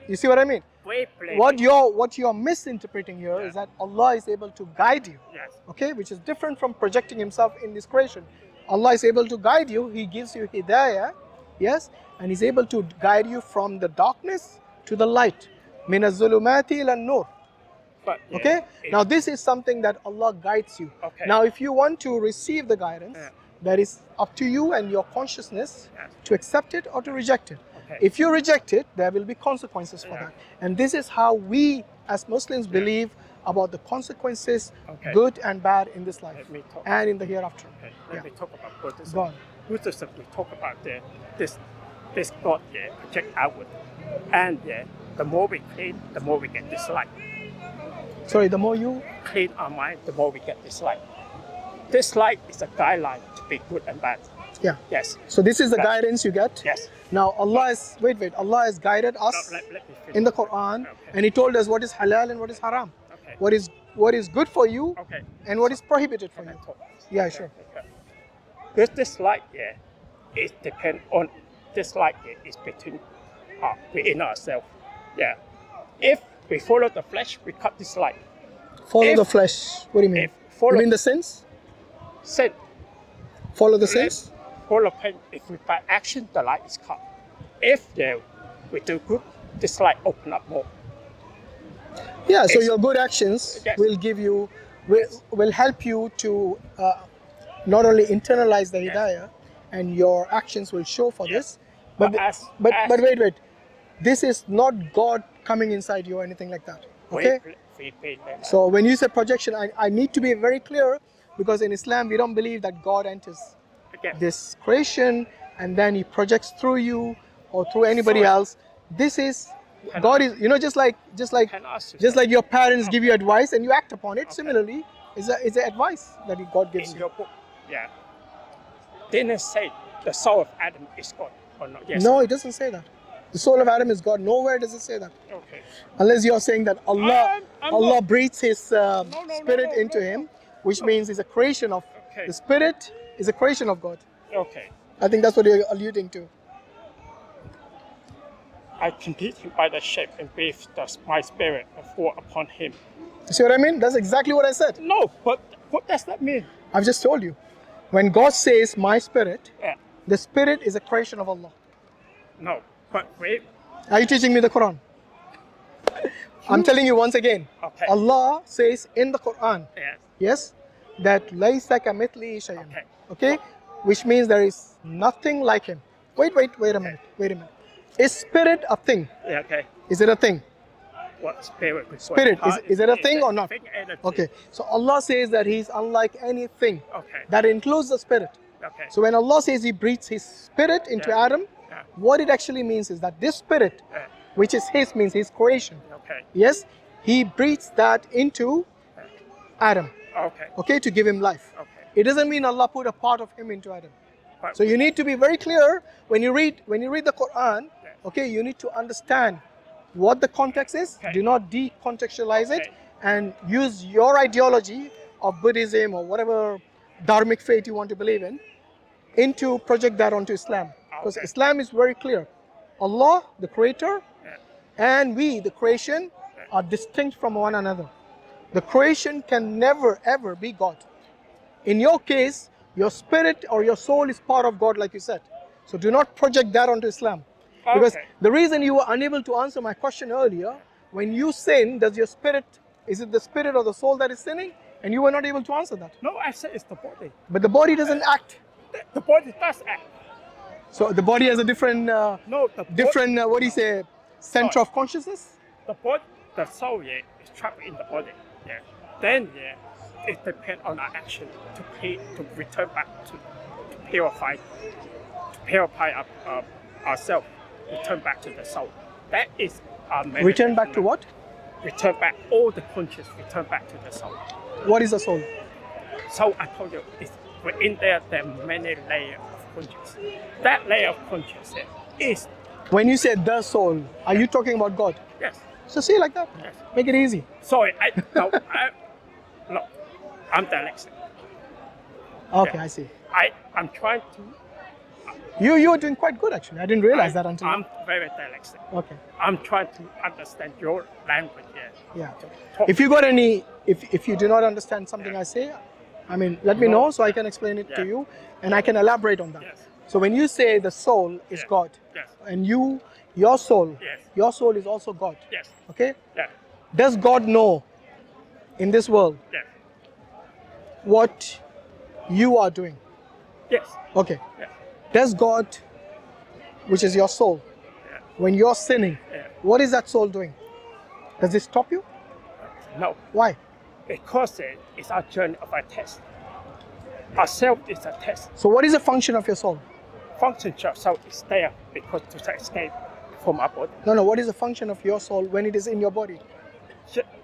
You see what I mean? we play. What you're misinterpreting here is that Allah is able to guide you. Yes. Okay, which is different from projecting himself in this creation. Allah is able to guide you. He gives you hidayah, yes, and he's able to guide you from the darkness to the light. Min az-zulumati ila nur. But, Okay, now this is something that Allah guides you. Okay. Now, if you want to receive the guidance, that is up to you and your consciousness Yes. to accept it or to reject it. Okay. If you reject it, there will be consequences for Yeah. that. And this is how we as Muslims believe about the consequences, Okay. good and bad, in this life Let me talk. and in the hereafter. Okay. Yeah. Let me talk about Buddhism. Go on. Buddhism, we talk about this God project outward, and the more we clean, the more we get this light. Sorry, the more you... Clean our mind, the more we get this light. This light is a guideline to be good and bad. Yeah. Yes. So this is the Right. guidance you get. Yes. Now Allah is... Wait. Allah has guided us Let me finish. in the Quran, Okay. and He told us what is halal and what is haram. Okay. What is good for you Okay. and what is prohibited for Can I you. talk? Yeah, sure. Okay. Because this light, it depends on this light is within ourselves. Yeah. If we follow the flesh, we cut this light. Follow If- the flesh. What do you mean? if follow- You mean the sins? Sin. Follow the sins? Follow pain. If we by action, the light is cut. If we do good, this light open up more. Yeah, so Yes. your good actions Yes. will give you, will help you to not only internalize the hidayah, and your actions will show for Yes. this. But But wait. This is not God coming inside you or anything like that. Okay? So when you say projection, I need to be very clear, because in Islam we don't believe that God enters this creation and then He projects through you or through anybody Sorry. else. This is God is, just like Can I ask you just like your parents give you Okay. advice and you act upon it. Okay. Similarly, is a advice that God gives in you. your book, didn't say the soul of Adam is God or not? Yes. No, it doesn't say that. The soul of Adam is God. Nowhere does it say that. Okay. Unless you're saying that Allah I'm Allah not- breathes His no, spirit no, into no, him, no. which means He's a creation of Okay. the spirit is a creation of God. Okay. I think that's what you're alluding to. I compete him by the shape and breathe my spirit and fall upon him. You see what I mean? That's exactly what I said. No, but what does that mean? I've just told you. When God says my spirit, Yeah. the spirit is a creation of Allah. No, but wait. Are you teaching me the Quran? I'm telling you once again. Okay. Allah says in the Quran, Yes. yes, that laysa kamithlihi shay'un. Okay. Okay? Which means there is nothing like him. Wait a minute. Is spirit a thing? Yeah, okay. Is it a thing? What spirit? Spirit, is it a thing or not? Thing and a thing. Okay. So Allah says that he's unlike anything. Okay. That includes the spirit. Okay. So when Allah says he breathes his spirit into Yeah. Adam, Yeah. what it actually means is that this spirit, Yeah. which is his, means his creation. Okay. Yes, he breathes that into Adam, Okay. okay, to give him life. Okay. It doesn't mean Allah put a part of him into Adam. But So you need to be very clear when you read the Quran, Yes. okay, you need to understand what the context is. Okay. Do not decontextualize it Okay. and use your ideology of Buddhism or whatever dharmic faith you want to believe in into project that onto Islam. Because Okay. Islam is very clear. Allah, the creator, Yeah. and we, the creation, are distinct from one another. The creation can never ever be God. In your case, your spirit or your soul is part of God, like you said. So do not project that onto Islam. Because Okay. the reason you were unable to answer my question earlier, when you sin, does your spirit, is it the spirit or the soul that is sinning? And you were not able to answer that. No, I said it's the body. But the body doesn't act. The body does act. So the body has a different, No, the what do you say, center of consciousness? the body, the soul, yeah, is trapped in the body. Yeah. Then, yeah, it depends on our action to return back to purify ourselves, return back to the soul. That is our Return back to what? Return back all the conscious. Return back to the soul. What is the soul? So I told you, it's within there are many layers of conscious. That layer of conscious is When you say the soul, are you talking about God? yes. So see like that. Yes. Make it easy. Sorry, I'm dyslexic. Okay, Yeah. I see. I'm trying to. You were doing quite good actually. I didn't realize that until I'm now. very dyslexic. Okay. I'm trying to understand your language. Yeah. To talk. If you got any, if you do not understand something I say, I mean, let me know so I can explain it to Yeah. you, and I can elaborate on that. Yes. So when you say the soul is Yeah. God, Yes. and your soul, Yes. your soul is also God. Yes. Okay. Yeah. Does God know in this world Yes. what you are doing? Yes. Okay. Yes. Does God, which is your soul, Yeah. when you're sinning, Yeah. what is that soul doing? Does it stop you? No, Why? because it's our journey of our test. Ourself is a test. So what is the function of your soul? Function of self is there because to escape from our body. No, what is the function of your soul when it is in your body?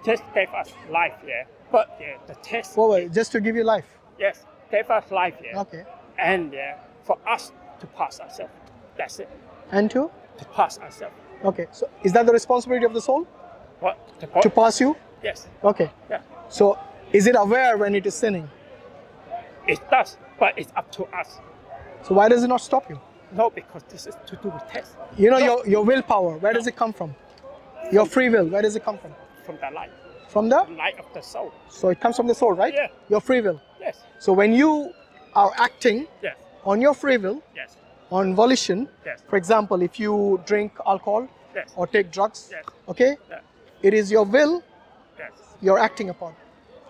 Just gave us life, yeah. But yeah, the test. Wait, just to give you life. Yes, gave us life, yeah. Okay. And yeah, for us to pass ourselves. That's it. And to? To pass ourselves. Okay. So is that the responsibility of the soul? What? To pass you? Yes. Okay. Yeah. So is it aware when it is sinning? It does, but it's up to us. So why does it not stop you? No, because this is to do with test. You know, your willpower, where does it come from? Your free will, where does it come from? From the light. From the? Light of the soul. So it comes from the soul, right? Yeah. Your free will. Yes. So when you are acting Yes. on your free will, Yes. on volition, Yes. for example, if you drink alcohol Yes. or take drugs, Yes. okay, Yeah. it is your will Yes. you're acting upon,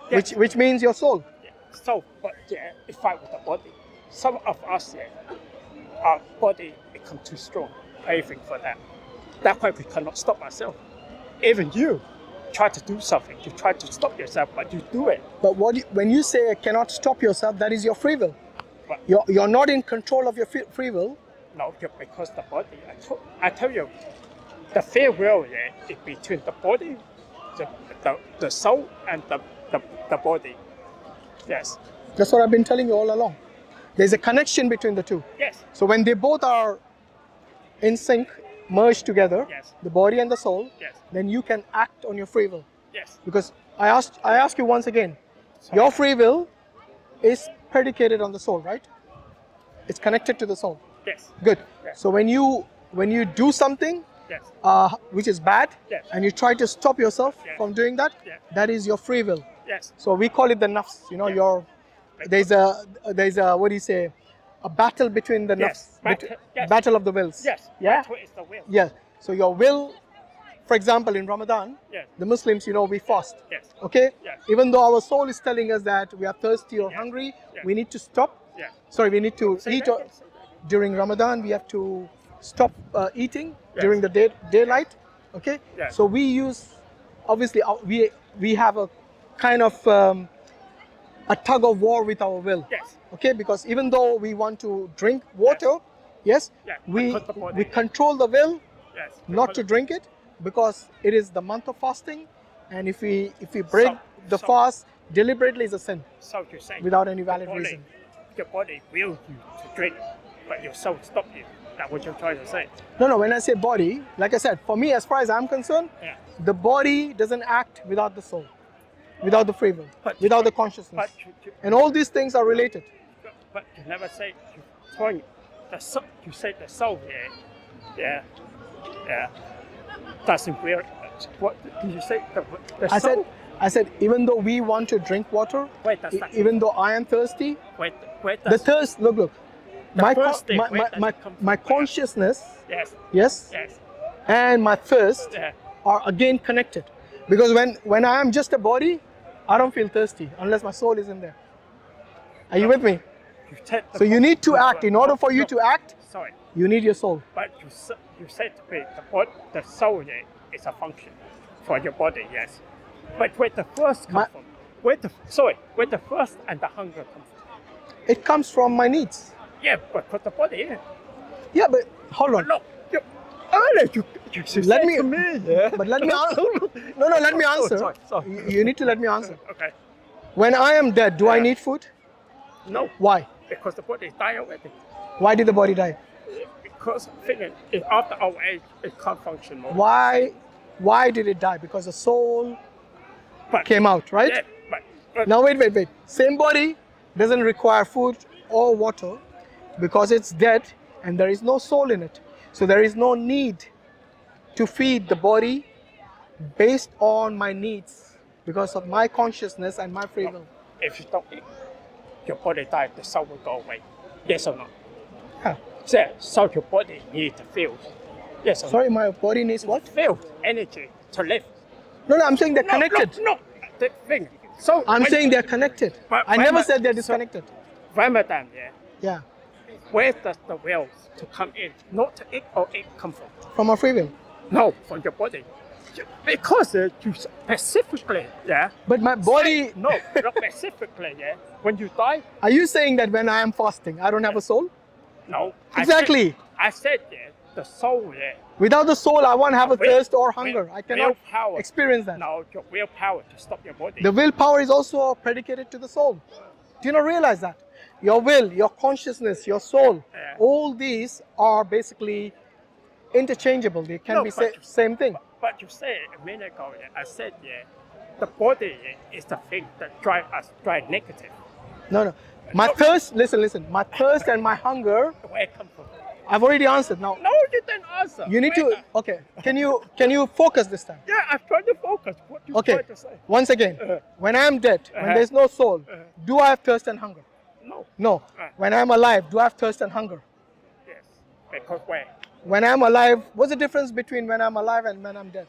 Yes. which means your soul. Yeah. So, but yeah, it fight with the body. Some of us, yeah, our body become too strong, craving for that. That's why we cannot stop ourselves. Even you try to do something, you try to stop yourself, but you do it. But when you say cannot stop yourself, that is your free will. But You're not in control of your free will. no, because the body. I tell you, the free will, yeah, is between the body, the soul, and the body. Yes. That's what I've been telling you all along. There's a connection between the two. Yes. So when they both are in sync, merged together, Yes. the body and the soul, Yes. then you can act on your free will. Yes. Because I ask you once again, your free will is predicated on the soul, right? It's connected to the soul. Yes. Good. Yes. So when you do something, Yes. which is bad, Yes. and you try to stop yourself Yes. from doing that, Yes. that is your free will. Yes. So we call it the nafs. You know, Yes. there's a what do you say, a battle between the Yes. nafs, Yes. battle of the wills. Yes. Yeah. Battle is the will. Yeah. So your will, for example, in Ramadan, Yes. the Muslims, you know, we fast. Yes. Okay. Yes. Even though our soul is telling us that we are thirsty or Yes. hungry, Yes. we need to stop. Yes. Sorry, we need to Say eat. that again, say that again. During Ramadan, we have to stop eating Yes. during the daylight. Okay. Yes. So we use, obviously, we have a kind of a tug of war with our will. Yes. Okay, because even though we want to drink water, yes, Yes. we Because the body- we control the will Yes. not Because- to drink it, because it is the month of fasting, and if we break the So- fast deliberately, is a sin So you say without any your valid body- reason. Your body will you to drink, but your soul stop you. That's what you're trying to say. No, when I say body, like I said, for me, as far as I'm concerned, Yeah. the body doesn't act without the soul, without the free will, But- without the consciousness, But and all these things are related. but you never say you point the soul. You say the soul. Yeah. Doesn't really. What did you say? The I soul? said, even though we want to drink water, Wait, that's not- even though I am thirsty, Wait. the thirst. Look. My first thing, where does my it come from? my consciousness, Yes. yes, Yes. and my thirst Yeah. are again connected, because when I am just a body, I don't feel thirsty unless my soul is in there. Are you with me? You said the So you need to no, act. In order for you no, to act, Sorry, you need your soul. but you said to me the soul is a function for your body. Yes. But where the first come from? Where the thirst and the hunger come from? It comes from my needs. Yeah, but for the body, yeah. Yeah, but hold on. No, you Let said me- to me, yeah. But let me answer. No, let me answer. Sorry. You need to let me answer. Okay. When I am dead, do I Yeah. need food? No, Why? because the body died already. Why did the body die? Because thinking after our age, it can't function more. Why did it die? Because the soul But, came out, right? Yeah, but Now wait. Same body doesn't require food or water because it's dead and there is no soul in it. So there is no need to feed the body based on my needs because of my consciousness and my free will. if you don't eat, your body dies, the soul will go away. Yes or no? Yeah. So your body needs to feel. Yes or Sorry, my body needs no? what? Feel energy to live. No, I'm saying they're connected. No, the thing. So I'm when- saying they're connected. But I never Ramadan- said they're so- disconnected. Ramadan, yeah. Yeah, Where does the will to come in, not to eat or eat, come from? from our free will. No, from your body. Because you specifically, yeah. But my body. Say- no, not specifically, yeah. When you die, Are you saying that when I am fasting, I don't have a soul? no. Exactly. I said, yeah, the soul, yeah. Without the soul, I won't have a Will- thirst or hunger. I cannot willpower. experience that. No, your willpower to stop your body. The willpower is also predicated to the soul. Do you not realize that? Your will, your consciousness, your soul, Yeah. all these are basically interchangeable. They can No, be but- same thing. But you said a minute ago, yeah, I said, yeah, the body is the thing that drive us, drive negative. No. My No. thirst, listen. My thirst and my hunger, Where it come from? I've already answered. Now, No, you didn't answer. you need Where to, okay, can you focus this time? Yeah, I'm trying to focus. What you Okay, trying to say? once again, when I'm dead, when Uh-huh. there's no soul, do I have thirst and hunger? No. No. When I'm alive, do I have thirst and hunger? Yes. Because where? When I'm alive, what's the difference between when I'm alive and when I'm dead?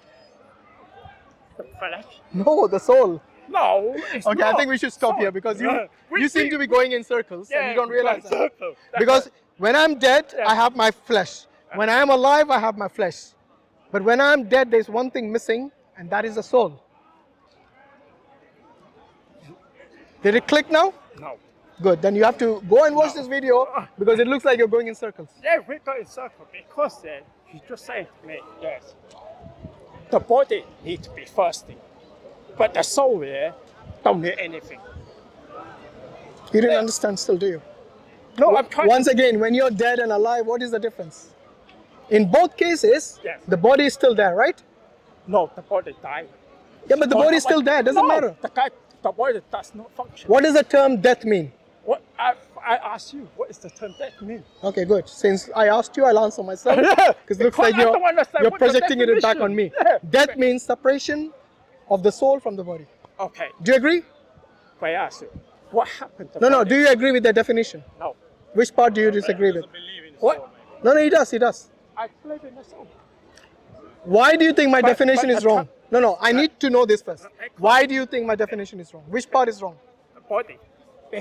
The flesh? No, the soul. No. It's Okay, not. I think we should stop So- here because Yeah. you seem to be going in circles and you don't we're realize going that. circle. That's Because it. when I'm dead, Yeah. I have my flesh. When I'm alive, I have my flesh. But when I'm dead, there's one thing missing, and that is the soul. Did it click now? No. Good. Then you have to go and watch this video because it looks like you're going in circles. Yeah, we go in circle because you just say to me, yes, the body needs to be fasting, but the soul don't need anything. You didn't understand still, do you? No, I'm trying. Once again, when you're dead and alive, what is the difference? In both cases, Yes. the body is still there, right? No, the body died. Yeah, but the body is still there. Doesn't matter. The body does not function. What does the term death mean? What I asked you, what is the term death mean? Okay, good. Since I asked you, I'll answer myself. Because it looks like you're projecting it back on me. Yeah. Death means separation of the soul from the body. Okay. Do you agree? But I asked you, what happened to No, body? do you agree with the definition? No. Which part do you disagree with? What? No, he does. I believe in the soul. Why do you think my definition is wrong? No, I need to know this first. Okay. Why do you think my definition is wrong? Which part is wrong? The body.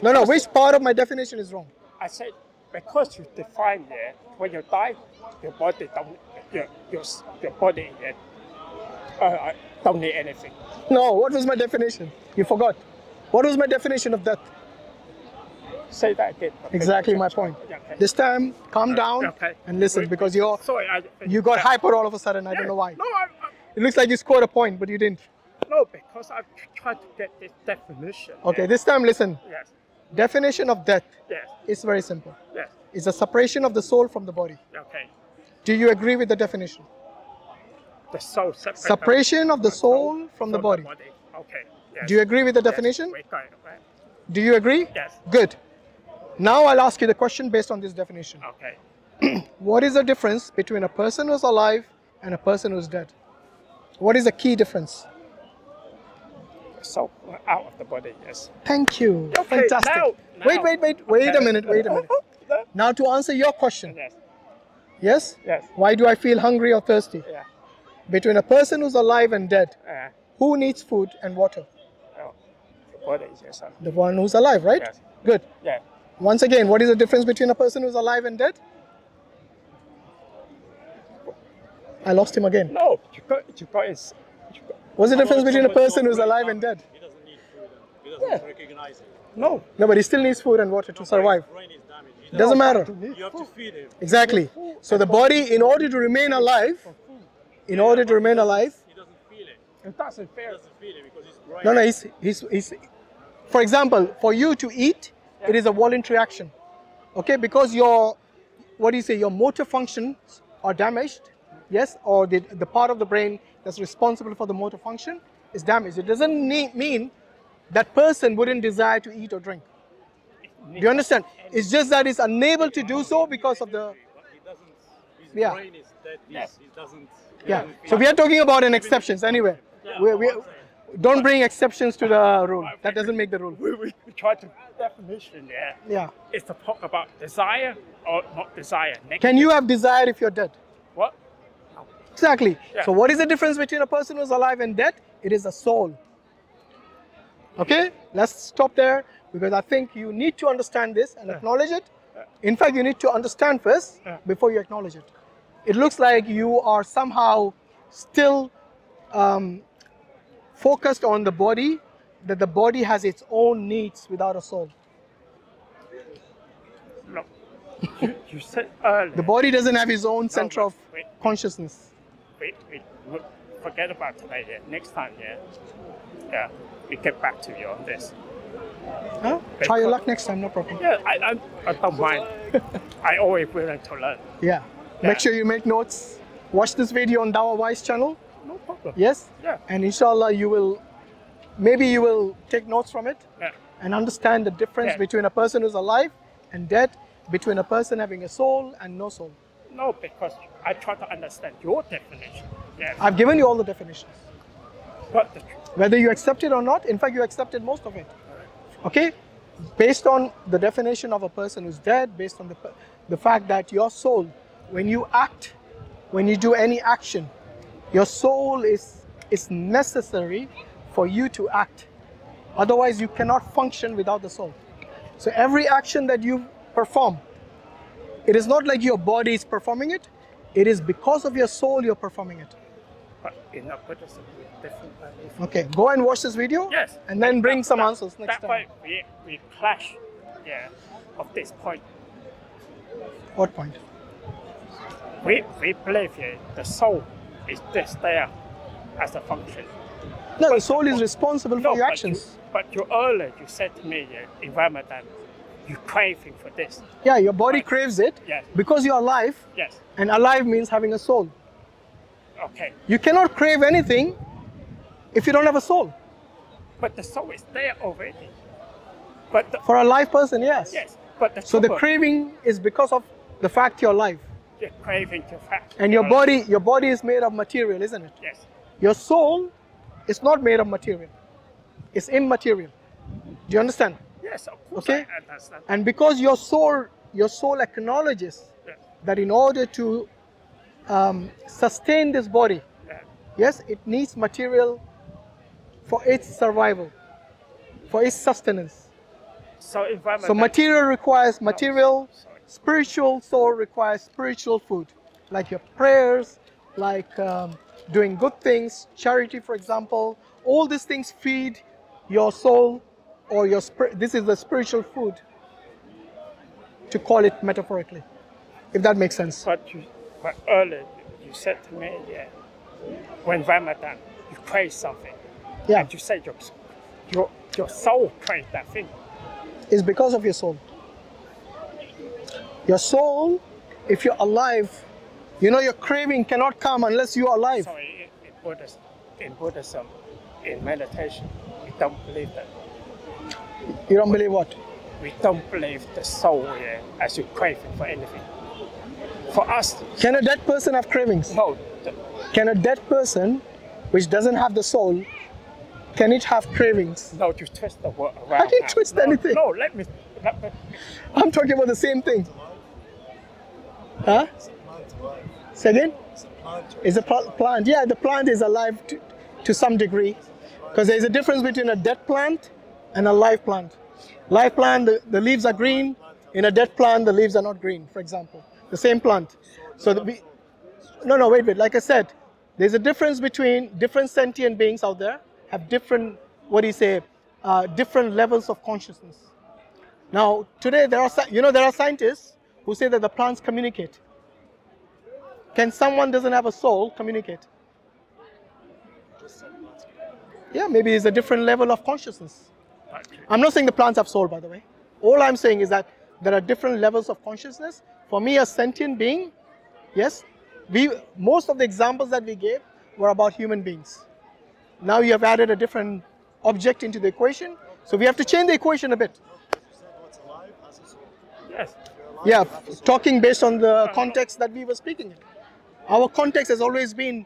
No, which part of my definition is wrong? I said, because you define there, when you die, your body don't, your body don't need anything. No, what was my definition? You forgot. What was my definition of death? Say that again. Exactly my point. Okay. This time, calm down and listen, because you got hyper all of a sudden. I don't know why. No, It looks like you scored a point, but you didn't. no, because I've tried to get this definition. Okay, this time listen. Yes. Definition of death Yes. is very simple. Yes. It's a separation of the soul from the body. Okay. Do you agree with the definition? The soul Separation of the soul from the body. Okay. Yes. Do you agree with the definition? Yes. We're going, right? Do you agree? Yes. Good. Now I'll ask you the question based on this definition. Okay. What is the difference between a person who's alive and a person who's dead? What is the key difference? The soul out of the body, yes. Thank you. Okay, Fantastic. now. Wait a minute. Now to answer your question. Yes. Yes? Yes. Why do I feel hungry or thirsty? Yeah. Between a person who's alive and dead, Uh, who needs food and water? oh, the body, yes. The one who's alive, right? Yes. Good. Yeah. Once again, what is the difference between a person who's alive and dead? I lost him again. No, What's the difference between a person who's alive and dead? He doesn't need food. He doesn't recognize it. No. No, but he still needs food and water to survive. His brain is damaged. He Doesn't matter. You have to feed him. Exactly. So the body, in order to remain alive, He doesn't feel it. It doesn't He feel. doesn't feel it because his brain. no, he's for example, for you to eat, it is a voluntary action. Okay, because your motor functions are damaged, yes, or the part of the brain that's responsible for the motor function is damaged. It doesn't mean that person wouldn't desire to eat or drink. Do you understand? It's just that he's unable to do so because of the. He doesn't. His Yeah. brain is dead. He doesn't. Yeah. So we are talking about an exceptions anyway. We don't bring exceptions to the rule. That doesn't make the rule. We try to definition there. Yeah. It's to talk about desire or not desire. Can you have desire if you're dead? What? Exactly. Yeah. So what is the difference between a person who's alive and dead? It is a soul. Okay? Let's stop there because I think you need to understand this and acknowledge it. In fact, you need to understand first before you acknowledge it. It looks like you are somehow still focused on the body, that the body has its own needs without a soul. No. You said earlier. The body doesn't have its own center of wait. consciousness. We forget about today. Yeah. Next time, yeah, we get back to you on this. Huh? Try your luck next time, no problem. Yeah, I don't mind. I always willing to learn. Yeah. Make sure you make notes. Watch this video on DawahWise channel. No problem. Yes? Yeah. And inshallah you will take notes from it Yeah. and understand the difference Yeah. between a person who's alive and dead, between a person having a soul and no soul. No, because I try to understand your definition. Yeah. I've given you all the definitions. But Whether you accept it or not, in fact you accepted most of it. Okay? Based on the definition of a person who's dead, based on the fact that your soul, when you act, when you do any action, your soul is necessary for you to act. Otherwise, you cannot function without the soul. So every action that you perform, it is not like your body is performing it. It is because of your soul you're performing it. But in a Buddhism, different. Okay, go and watch this video. Yes. And then bring some answers next That way time. we clash, of this point. What point? We believe the soul is just there as a function. No, the soul is responsible for your actions. But you earlier you said to me, environment that you're craving for this. Yeah, your body craves it Yes. because you're alive, Yes. and alive means having a soul. Okay. You cannot crave anything if you don't have a soul. But the soul is there already. But For a live person, yes. yes, But the So the trouble- craving is because of the fact you're alive. the craving to fact. And your body is made of material, isn't it? Yes. Your soul is not made of material. It's immaterial. Do you understand? Yes, of course. Okay. I understand. And because your soul acknowledges Yes. that in order to sustain this body, Yes. yes, it needs material for its survival, for its sustenance. So environment. So material requires material, sorry. spiritual soul requires spiritual food, like your prayers, like doing good things, charity, for example. All these things feed your soul or your spirit. This is the spiritual food, to call it metaphorically, if that makes sense. But earlier you said to me, yeah, when Ramadan, you crave something. Yeah, And you say your soul craves that thing. it's because of your soul. Your soul, if you're alive, your craving cannot come unless you're alive. So in Buddhism, in meditation, we don't believe that. You don't believe what? We don't believe the soul as you craving for anything. For us, Can a dead person have cravings? no. Can a dead person, which doesn't have the soul, can it have cravings? No, you twist the word around. I didn't now. twist No, anything. No, let me. I'm talking about the same thing. Huh? Say again? It's a plant. Yeah, the plant is alive to some degree, because there's a difference between a dead plant and a live plant. Live plant, the leaves are green. In a dead plant, the leaves are not green, for example. The same plant. So wait. Like I said, there's a difference between different sentient beings out there have different, different levels of consciousness. Now, today there are scientists who say that the plants communicate. Can someone doesn't have a soul communicate? Yeah, maybe it's a different level of consciousness. I'm not saying the plants have soul, by the way. All I'm saying is that there are different levels of consciousness. For me, a sentient being, yes, most of the examples that we gave were about human beings. Now you have added a different object into the equation, so we have to change the equation a bit. Yes. Yeah, talking based on the context that we were speaking in. Our context has always been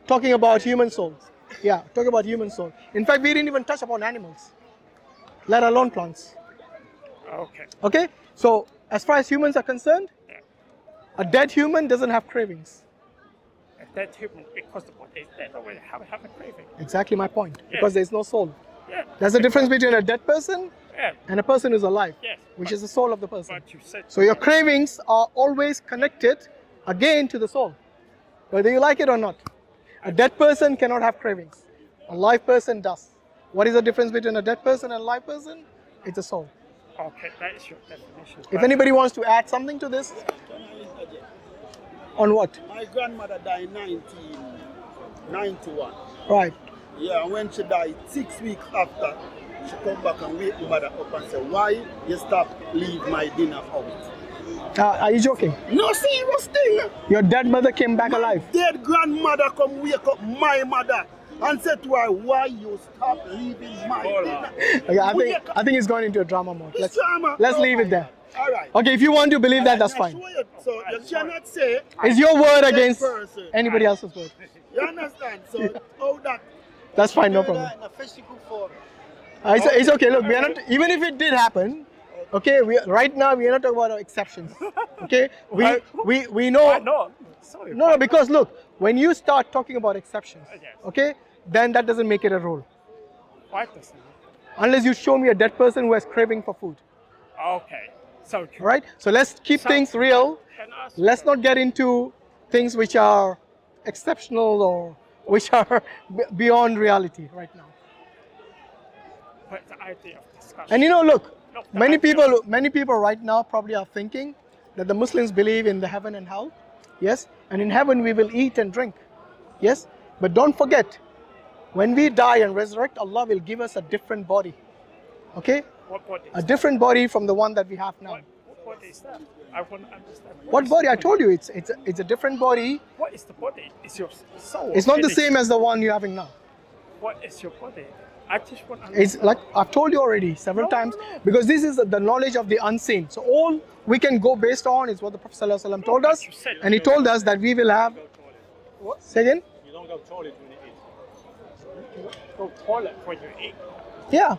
talking about human souls. Yeah, talking about human soul. In fact, we didn't even touch upon animals, let alone plants. Okay. Okay? So, as far as humans are concerned, a dead human doesn't have cravings. That human, because the body is dead, already have a craving. Exactly my point. Because there's no soul. Yeah. There's a difference between a dead person Yeah. and a person who's alive, Yes. which is the soul of the person. But you said. So your cravings are always connected again to the soul, whether you like it or not. A dead person cannot have cravings. A live person does. What is the difference between a dead person and a live person? It's a soul. Okay, that is your definition. If anybody wants to add something to this, on what? My grandmother died in 1991. Right. Yeah, and when she died, 6 weeks after, she come back and wake my mother up and say, why you stop leave my dinner out? Are you joking? No serious thing. Your dead mother came back alive. Dead grandmother come wake up my mother and said to her, why you stop leaving my dinner? Okay, I think it's going into a drama mode. It's drama. Let's leave it there. All right. Okay, if you want to believe that, that's fine. So you cannot say It's your word against person. anybody else's word. You understand? So how that That's fine, no problem. in a physical form. It's okay. Look, we are not. Even if it did happen, okay. Right now we are not talking about exceptions. Okay. We know. No, sorry. No, because look, when you start talking about exceptions, Yes. okay, then that doesn't make it a rule. Why doesn't it? Unless you show me a dead person who has craving for food. Okay. So All right. So let's keep things real. Can I ask Let's not get into things which are exceptional or which are beyond reality right now. But the idea of discussion. And look, No, the many idea- people right now probably are thinking that the Muslims believe in the heaven and hell. Yes, and in heaven we will eat and drink. Yes, but don't forget, when we die and resurrect, Allah will give us a different body. Okay, What body? a different body from the one that we have now. What body is that? I want to understand. What is body? the I told you it's a different body. What is the body? It's your soul. It's not the feeling. same as the one you're having now. What is your body? I just want to It's like I've told you already several times, because this is the knowledge of the unseen. So all we can go based on is what the Prophet ﷺ told us, and he told us that we will have. What? Say again? You don't go toilet when you eat. go toilet when you eat. Yeah,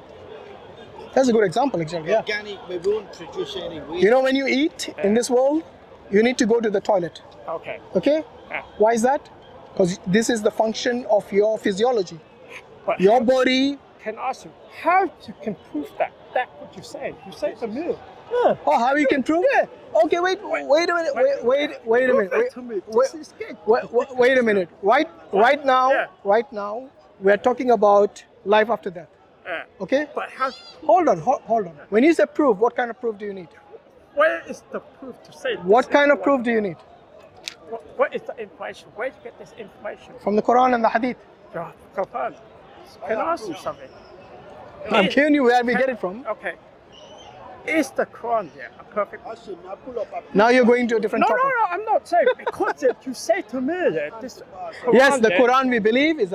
that's a good example, exactly. Yeah. Organic, we won't produce any waste. You know, when you eat in this world, you need to go to the toilet. Okay. Okay? Yeah. Why is that? Because this is the function of your physiology. But Your body. can ask you how you can prove that? That what you say? You say to me. Oh, how you can prove it? Okay, wait a minute. Wait a minute. Wait a minute. Right now, we are talking about life after death. Okay? But how? Hold on. When you say proof, what kind of proof do you need? Where is the proof to say? What kind of proof do you need? What is the information? Where do you get this information? From the Quran and the Hadith. Quran. Can I ask you something? I'm telling you where we get it from. Okay. Is the Quran a perfect? Hashim, I pull up a Now you're going to a different No, topic. I'm not saying because you say to me that this Quran Yes, the there- Quran we believe is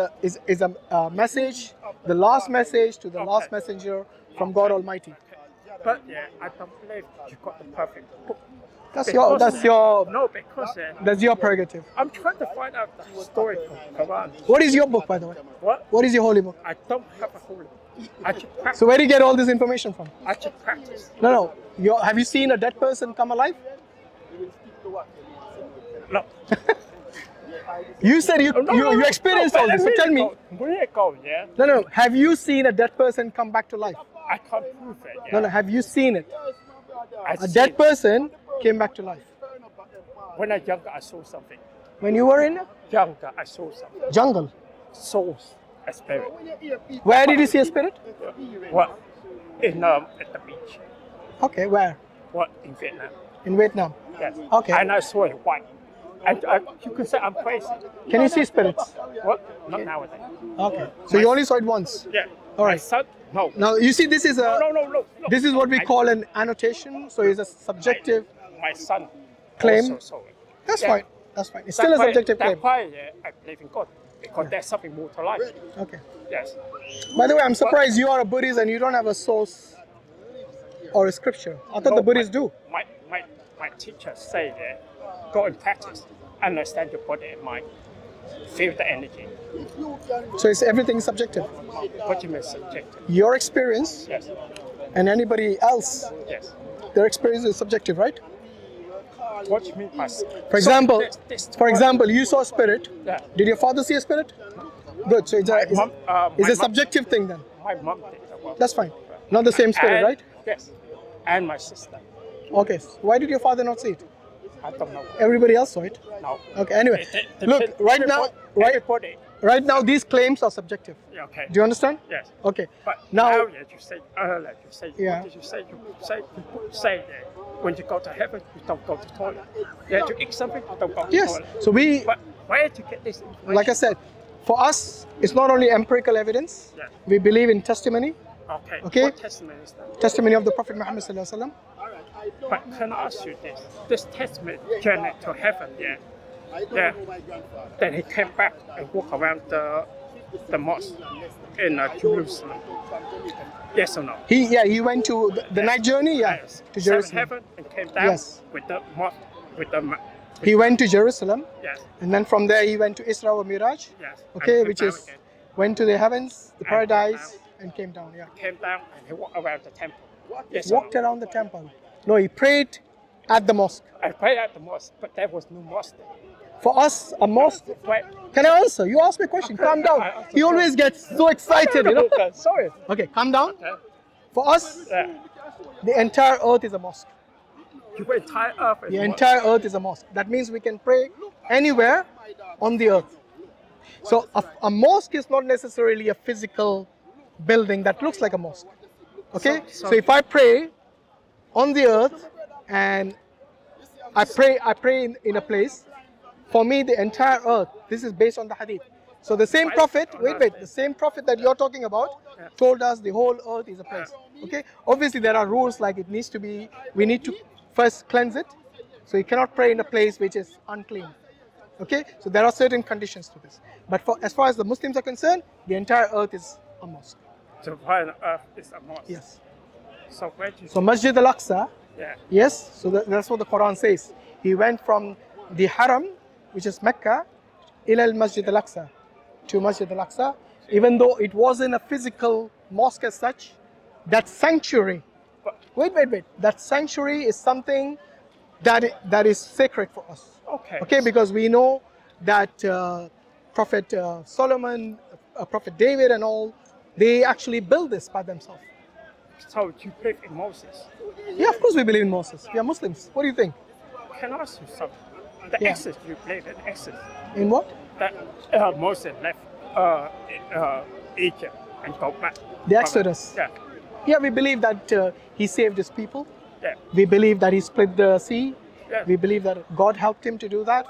a message, the last message to the last messenger from God Almighty. But yeah, I don't believe you got the perfect book. That's Because- your No, because that's your prerogative. I'm trying to find out the historical Quran. What is your book, by the way? What? What is your holy book? I don't have a holy book. I should practice. So where do you get all this information from? I should practice. No. Have you seen a dead person come alive? No. You said you experienced all this. So tell me. Where it go? Yeah. No. Have you seen a dead person come back to life? I can't prove it. Yeah. No. Have you seen it? I A see dead it. person came back to life. When I was younger, I saw something. When you were in Younger, I saw something. jungle. Souls, a spirit. Where did you see a spirit? What? At the beach. Okay, where? What? In Vietnam. In Vietnam. Yes. Okay. And I saw it white. And you could say I'm crazy. Can you see spirits? What? Not nowadays. Okay. So you only saw it once. Yeah. All My right. son? No. Now you see, this is a No. this is what we call an annotation. So it's a subjective. My son claim. also saw it. That's Yeah. fine. That's fine. It's still a subjective claim. That's why I believe in God. Because there's something more to life. Okay. Yes. By the way, I'm surprised you are a Buddhist and you don't have a source or a scripture. I thought the Buddhists do. My teachers say that go and practice, understand your body and mind, feel the energy. So it's everything subjective. What you mean subjective? Your experience Yes. and anybody else, Yes. their experience is subjective, right? What you mean by For example, this you saw a spirit. Yeah. Did your father see a spirit? Good. So it's My a mom- subjective thing then. My mom did as well. That's fine. Not the same spirit, And- right? Yes. And my sister. Okay. Why did your father not see it? I don't know. Everybody else saw it. No. Okay. Anyway, The- look. the- Right now, everybody. right now, these claims are subjective. Yeah, okay. Do you understand? Yes. Okay. But Now- now that you say earlier, you say Yeah. what did you say? You say that when you go to heaven, you don't go to toilet. Yeah, to eat something, you don't go to Yes. toilet. So we, But where did you get this information? like I said, for us, it's not only empirical evidence. Yeah. We believe in testimony. Okay. Okay. What testament is that? Testimony of the Prophet Muhammad sallallahu alaihi wasallam. But can I ask you this? This testament journey to heaven, yeah. Yeah. Then he came back and walked around the mosque in Jerusalem. Yes or no? He went to the night journey, yeah, Yes. to Seven Jerusalem. heaven and came down Yes. with the mosque, with the He went to Jerusalem, yes, and then from there he went to Isra wa Miraj. yes. Okay, and which came is down again. went to the heavens, the And paradise, and came down. Yeah, Came down and he walked around the temple. Yes, walked around the temple. No, he prayed at the mosque. I prayed at the mosque, but there was no mosque there. For us, a mosque. Wait. Can I answer? You asked me a question. Calm down. I answered He always gets so excited, you know. Okay, sorry. Okay, calm down. Okay. For us, Yeah. the entire earth is a mosque. Your entire earth is The mosque. entire earth is a mosque. That means we can pray anywhere on the earth. So a mosque is not necessarily a physical building that looks like a mosque. Okay? So if I pray on the earth and I pray in a place, for me the entire earth, this is based on the hadith. So the same prophet, the same prophet that you're talking about told us the whole earth is a place. Okay? Obviously there are rules like we need to first cleanse it. So you cannot pray in a place which is unclean. Okay? So there are certain conditions to this. But as far as the Muslims are concerned, the entire earth is a mosque. The planet Earth is a mosque. Yes. So where do you? So Masjid al-Aqsa, Yeah. yes, so that's what the Quran says. He went from the Haram, which is Mecca, ila al-Masjid al-Aqsa, to Masjid al-Aqsa. Even though it wasn't a physical mosque as such, that sanctuary, wait, that sanctuary is something that is sacred for us. Okay. Okay, because we know that Prophet Solomon, Prophet David and all, they actually built this by themselves. So you believe in Moses? Yeah, of course we believe in Moses. We are Muslims. What do you think? Can I ask you something? The Yeah. Exodus, you believe in Exodus? In what? That Moses left Egypt and go back. The Exodus. Yeah. Yeah, we believe that he saved his people. Yeah. We believe that he split the sea. Yeah. We believe that God helped him to do that.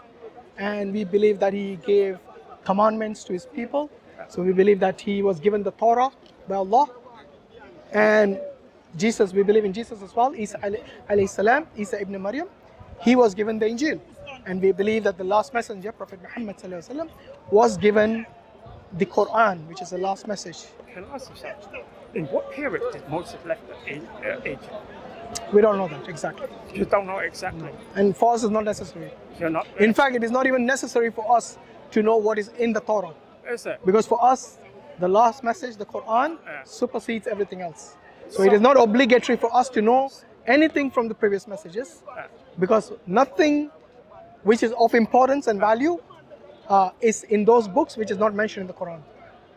And we believe that he gave commandments to his people. So we believe that he was given the Torah by Allah. And Jesus, we believe in Jesus as well. Isa alayhi salam, Isa ibn Maryam, he was given the Injil. And we believe that the last messenger, Prophet Muhammad sallallahu alaihi wasallam, was given the Quran, which is the last message. Can I ask you something? In what period did Moses left Egypt? We don't know that exactly. You don't know exactly. And for us, it's not necessary. You're not. In fact, it is not even necessary for us to know what is in the Torah. Is it? Because for us, the last message, the Quran, Yeah. supersedes everything else. So it is not obligatory for us to know anything from the previous messages, because nothing which is of importance and value is in those books which is not mentioned in the Quran.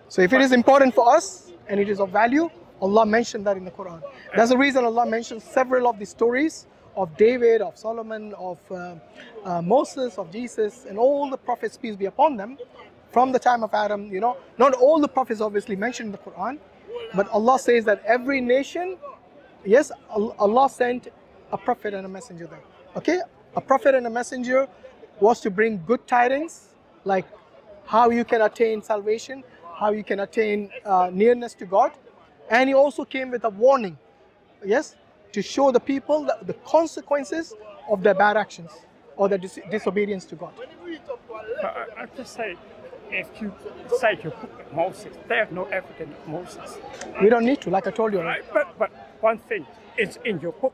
So if it is important for us and it is of value, Allah mentioned that in the Quran. That's the reason Allah mentions several of the stories of David, of Solomon, of Moses, of Jesus, and all the prophets, peace be upon them, from the time of Adam. You know, not all the prophets obviously mentioned in the Quran, but Allah says that every nation, yes, Allah sent a prophet and a messenger there. Okay, a prophet and a messenger was to bring good tidings, like how you can attain salvation, how you can attain nearness to God. And he also came with a warning, yes, to show the people the consequences of their bad actions or their disobedience to God. I just say, if you say you book Moses, there's no evidence of Moses. We don't need to, like I told you already. Right? But one thing, it's in your book.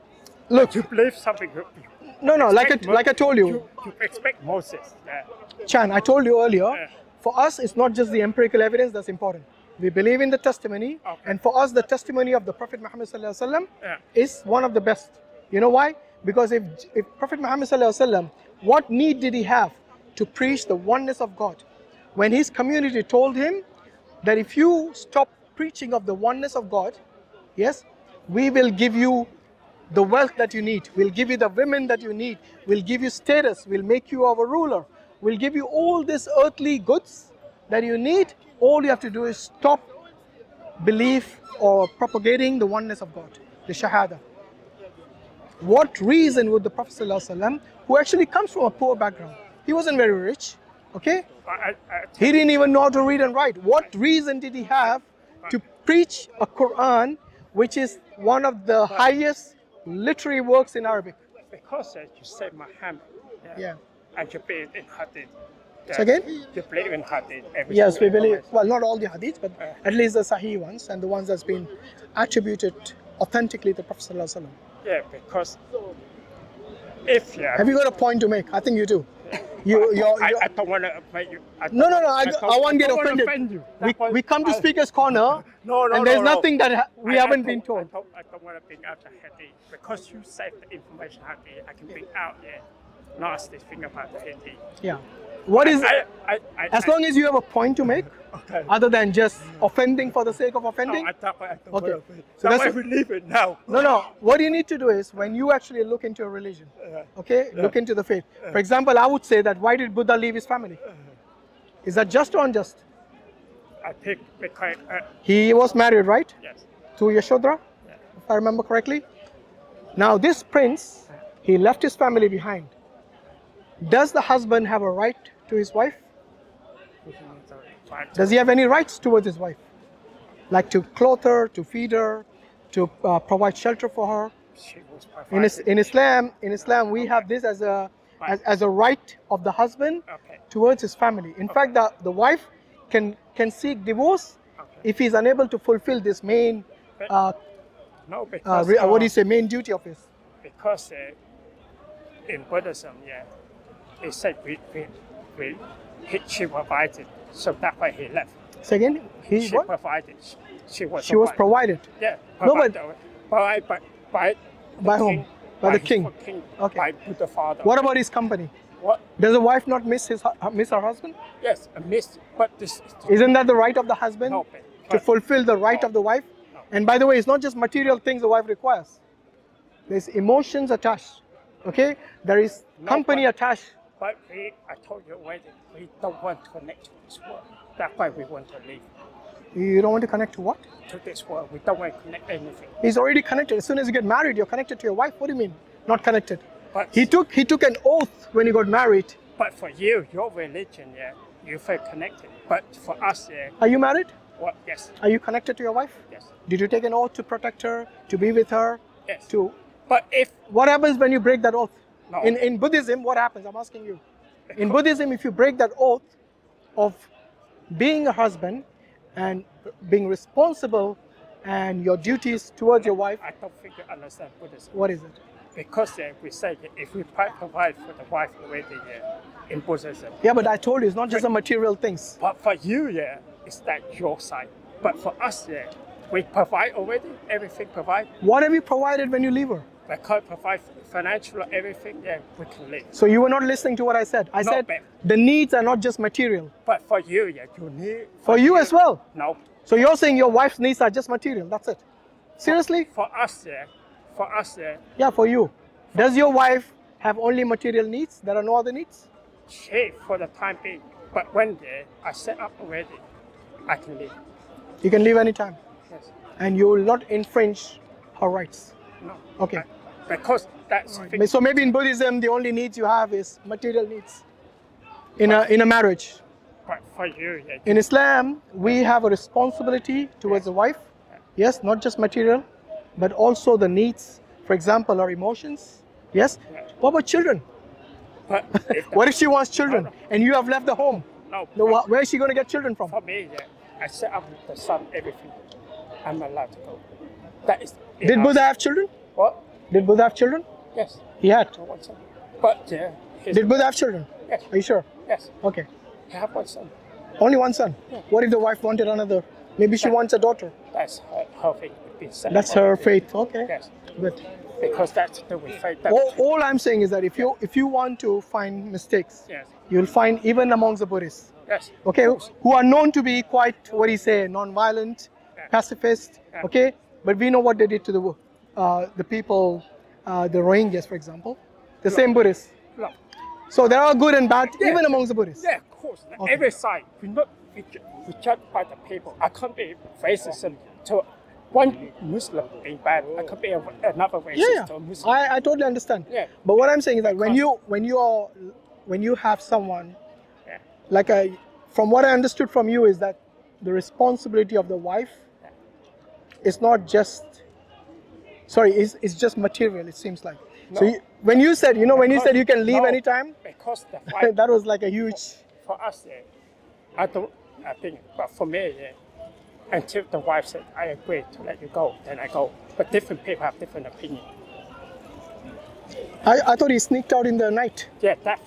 Look, You believe something. no, like I told you, You expect Moses. Chan, I told you earlier, Yeah. for us, it's not just the empirical evidence that's important. We believe in the testimony, Okay. and for us, the testimony of the Prophet Muhammad sallallahu alaihi wasallam Yeah. is one of the best. You know why? Because if Prophet Muhammad sallallahu alaihi wasallam, what need did he have to preach the oneness of God? When his community told him that if you stop preaching of the oneness of God, yes, we will give you the wealth that you need, we'll give you the women that you need, we'll give you status, we'll make you our ruler, we'll give you all these earthly goods that you need. All you have to do is stop belief or propagating the oneness of God, the Shahada. What reason would the Prophet ﷺ, who actually comes from a poor background, he wasn't very rich, okay? He didn't even know how to read and write. What reason did he have to preach a Quran, which is one of the highest literary works in Arabic? Because you say Muhammad. Yeah. And you believe in Hadith. So again? You believe in Hadith. Yes, we believe, well, not all the hadiths, but at least the Sahih ones and the ones that's been attributed authentically to the Prophet ﷺ. Yeah, because if you Have you got a point to make? I think you do. I don't want to offend you. No, I won't get offended. Offend you. We come to Speaker's Corner, and there's nothing that we haven't been told. I don't want to bring out the Hadith. Because you said the information Hadith, I can bring out nasty thing about the Hadith. Yeah. What is, as long as you have a point to make, Okay. other than just offending for the sake of offending. No, I don't want Okay. to offend. So So that's we leave it now. No. What you need to do is, when you actually look into a religion, okay, look into the faith. For example, I would say that why did Buddha leave his family? Is that just or unjust? I think because, He was married, right? yes. To Yashodhara, if I remember correctly. Now this prince, he left his family behind. Does the husband have a right to his wife? Does he have any rights towards his wife? Like to clothe her, to feed her, to provide shelter for her? She was In Islam, we have this as a right of the husband Okay. towards his family. In fact, the wife can seek divorce if he's unable to fulfill this main, no, because what do you say, main duty of his? Because in Buddhism, it said she provided, so that's why he left. Say again? She What? provided. She was provided. Yeah. No, but by whom? By the king. Okay. By Buddha Father. What about his company? What? Does a wife not miss her husband? Yes, a miss. But this isn't that the right of the husband to fulfill the right of the wife? No. And by the way, it's not just material things the wife requires. There's emotions attached. Okay, there is company attached. But I told you already, we don't want to connect to this world. That's why we want to leave. You don't want to connect to what? To this world. We don't want to connect anything. He's already connected. As soon as you get married, you're connected to your wife. What do you mean? Not connected. But he took an oath when he got married. But for you, your religion, you feel connected. But for us, Are you married? What? Yes. Are you connected to your wife? Yes. Did you take an oath to protect her, to be with her? Yes. But what happens when you break that oath? No. In Buddhism, what happens? I'm asking you. In Buddhism, if you break that oath of being a husband and being responsible and your duties towards your wife. I don't think you understand Buddhism. What is it? Because we say if we provide for the wife already in Buddhism. Yeah, but I told you, it's not just the material things. But for you, it's that your side. But for us, we provide already, everything provide. What have you provided when you leave her? Because provide financial, everything, we can live. So you were not listening to what I said. I said the needs are not just material. But for you, you need. For you as well? No. So you're saying your wife's needs are just material, that's it? Seriously? For us, yeah, for you. Does your wife have only material needs? There are no other needs? She, for the time being. But when I set up already, I can leave. You can leave anytime? Yes. And you will not infringe her rights? No. Okay. Because that's... Right. So maybe in Buddhism, the only needs you have is material needs in a marriage. But for you, in Islam, we have a responsibility towards the wife. Yes, not just material, but also the needs. For example, our emotions. Yes. What about children? But what if she wants children and you have left the home? No. Where is she going to get children from? For me, I set up the son, everything. I'm allowed to go. That is. Did Buddha have children? What? Did Buddha have children? Yes. He had. One son. But did Buddha have children? Yes. Are you sure? Yes. Okay. He have one son. Only one son? Yeah. What if the wife wanted another? Maybe she wants a daughter. That's her faith. That's her faith. Okay. Yes. Good. Because that's the way faith. All I'm saying is that if you want to find mistakes, yes, you'll find even amongst the Buddhists. Yes. Okay. Who are known to be quite, what do you say, non-violent, pacifist. Yeah. Okay. But we know what they did to the people, the Rohingyas, for example. The same Buddhists. No. So there are good and bad even amongst the Buddhists. Yeah, of course. Okay. Every side. We judge by the people. I can't be racist to one Muslim being bad. I can't be another racist to a Muslim. I totally understand. Yeah. But what I'm saying is that when you have someone, from what I understood from you is that the responsibility of the wife is not just, it's just material, it seems like. No. So when you said you can leave anytime, because the wife, that was like a huge. For us, I think, but for me, until the wife said, I agree to let you go, then I go. But different people have different opinion. I thought he sneaked out in the night. Yeah, that.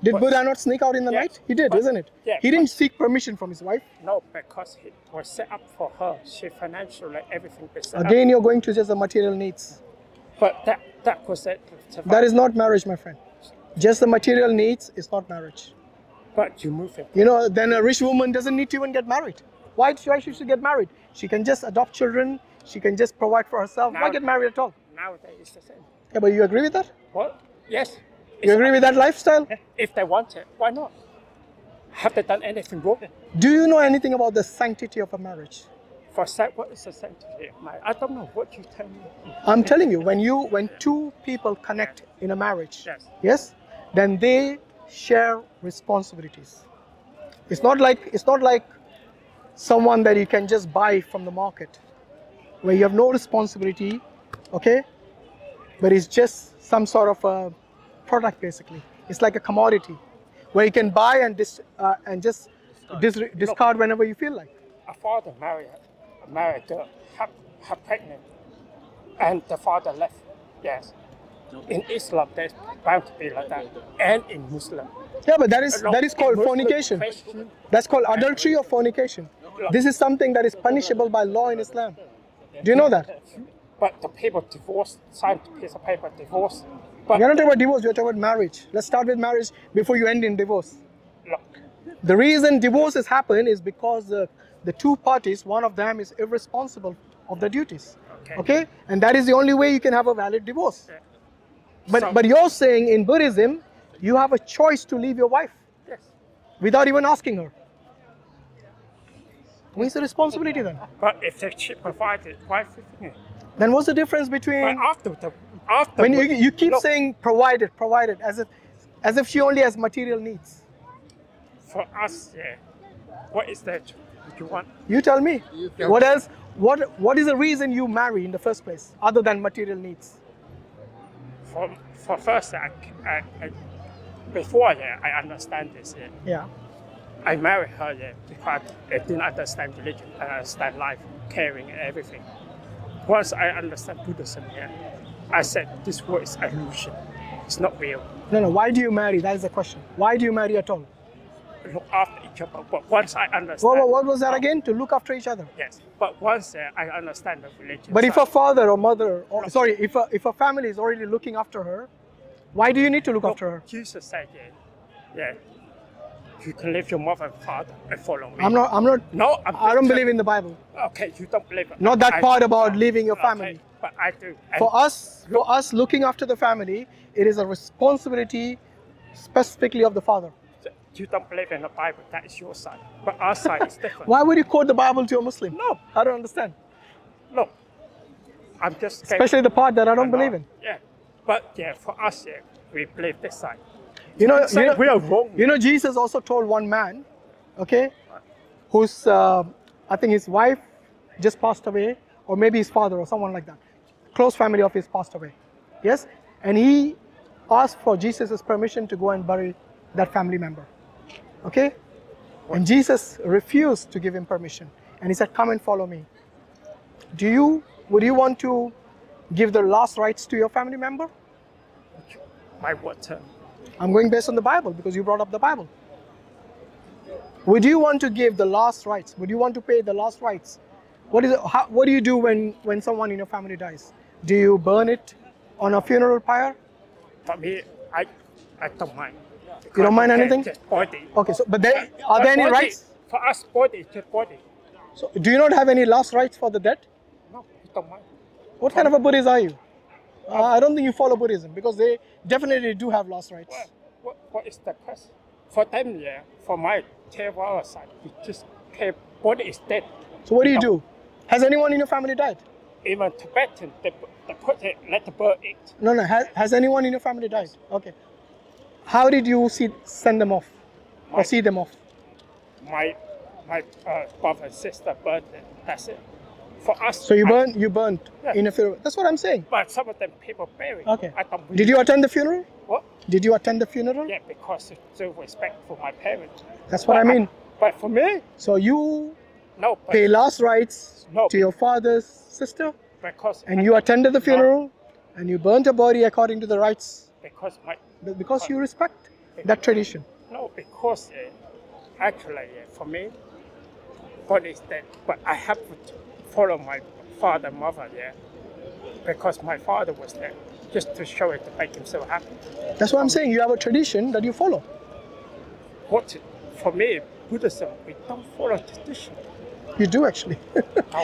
Did Buddha not sneak out in the night? He did, isn't it? Yeah. He didn't seek permission from his wife? No, because it was set up for her. She financially, everything was set Again, up. you're going to just the material needs. But that was it. That is not marriage, my friend. Just the material needs is not marriage. But you move it. Then a rich woman doesn't need to even get married. Why should she get married? She can just adopt children. She can just provide for herself. Why get married at all? Nowadays, it's the same. Yeah, but you agree with that? What? Yes. You agree with that lifestyle? If they want it, why not? Have they done anything wrong? Do you know anything about the sanctity of a marriage? What is the sanctity of marriage? I don't know what you tell me. I'm telling you, when two people connect in a marriage, yes, then they share responsibilities. It's not like someone that you can just buy from the market, where you have no responsibility, okay? But it's just some sort of a product, basically. It's like a commodity, where you can buy and just discard whenever you feel like. father married a girl, her pregnant, and the father left. Yes. In Islam, there's bound to be like that, and in Muslim. Yeah, but that is called fornication. That's called adultery or fornication. This is something that is punishable by law in Islam. Do you know that? But the people divorce, sign the piece of paper, divorce. But You're not talking about divorce, you're talking about marriage. Let's start with marriage before you end in divorce. look, The reason divorces happen is because the two parties, one of them is irresponsible of the duties. Okay? And that is the only way you can have a valid divorce. Yeah. But you're saying in Buddhism, you have a choice to leave your wife Yes. without even asking her. Where's the responsibility then? But if she provided, why fixing it? Then what's the difference But between after when you keep look, saying provided as if she only has material needs? for us, yeah, what is that you want? You tell me. What else? What is the reason you marry in the first place, other than material needs? For first, before I understand this, Yeah. I married her because I didn't understand religion, I understand life, caring and everything. Once I understand Buddhism, I said this world is illusion. It's not real. No. Why do you marry? That is the question. Why do you marry at all? Look after each other. But once I understand, What was that again? To look after each other. Yes. But once I understand the religion. But if side, a father or mother, or sorry, if a family is already looking after her, why do you need to look after her? Jesus said, you can leave your mother and father and follow me. I'm not. No, I don't believe in the Bible. Okay, you don't believe it. Not that part about leaving your family. Okay, but I do. And For us looking after the family, it is a responsibility specifically of the father. you don't believe in the Bible, that is your side. But our side is different. Why would you quote the Bible to a Muslim? No. I don't understand. No. I'm just Especially the part that I don't believe in. Yeah. But for us, we believe this side. You know, We are wrong. you know, Jesus also told one man, okay, whose, I think his wife just passed away, or maybe his father or someone like that. Close family of his passed away. Yes? And he asked for Jesus' permission to go and bury that family member. Okay? And Jesus refused to give him permission. And he said, come and follow me. Would you want to give the last rites to your family member? By what term? I'm going based on the Bible because you brought up the Bible. Would you want to give the last rites? Would you want to pay the last rites? What do you do when someone in your family dies? Do you burn it on a funeral pyre? For me, I don't mind. You don't mind anything? Just body. Okay, so are there any body, rites? For us, body is just body. So do you not have any last rites for the dead? No, we don't mind. What kind of a Buddhist are you? I don't think you follow Buddhism because they definitely do have last rites. What is the question? For them, for my 12-hour side, we just care body is dead. So what do you do? Has anyone in your family died? Even Tibetan, they put it, let the bird eat. No. Has anyone in your family died? Okay. How did you send them off or see them off? My brother and sister burned it. That's it. For us. So you burnt Yeah. in a funeral. That's what I'm saying. But some of them people buried. Okay. I don't believe. Did you attend the funeral? What? Did you attend the funeral? Yeah, because it's still respect for my parents. That's what I mean. But for me, So you no. But pay last rites No. to your father's sister, because and you attended the funeral, and you burnt a body according to the rites, because you respect that tradition. No, because actually, for me, body is dead. But I have to follow my father and mother, because my father was there, just to show it, to make himself happy. That's what I'm saying. You have a tradition that you follow. For me, Buddhism, we don't follow tradition. You do actually.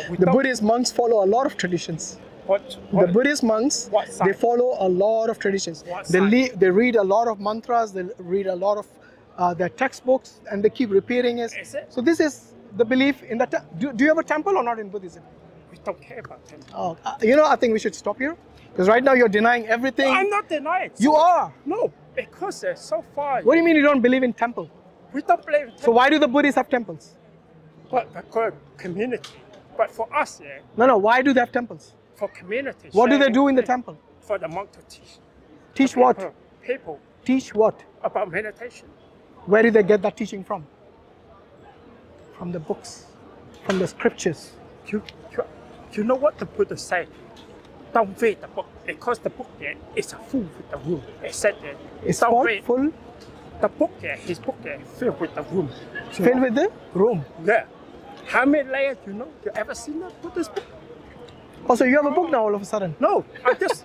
We The don't. Buddhist monks follow a lot of traditions. The Buddhist monks, What side? they follow a lot of traditions. What They side? read a lot of mantras, they read a lot of their textbooks, and they keep repeating it. Is it? So this is the belief in the do you have a temple or not in Buddhism? We don't care about them. Oh, I think we should stop here, because right now you're denying everything. I'm not denying. You are. No, because so far, What do you mean you don't believe in temple? we don't believe in So why do the Buddhists have temples? But because community. But for us, No, why do they have temples? for community. What do they sharing do in the thing, temple? For the monk to teach. Teach what? People Teach what? about meditation. Where do they get that teaching from? From the books. from the scriptures. You know what the Buddha said? Don't read the book because the book there is full with the room. It said that It's don't called read full, the book there. His book there filled with the room. filled with the room. Yeah. How many layers you know? You ever seen that Buddhist book? Oh, so you have a book now all of a sudden? No, I just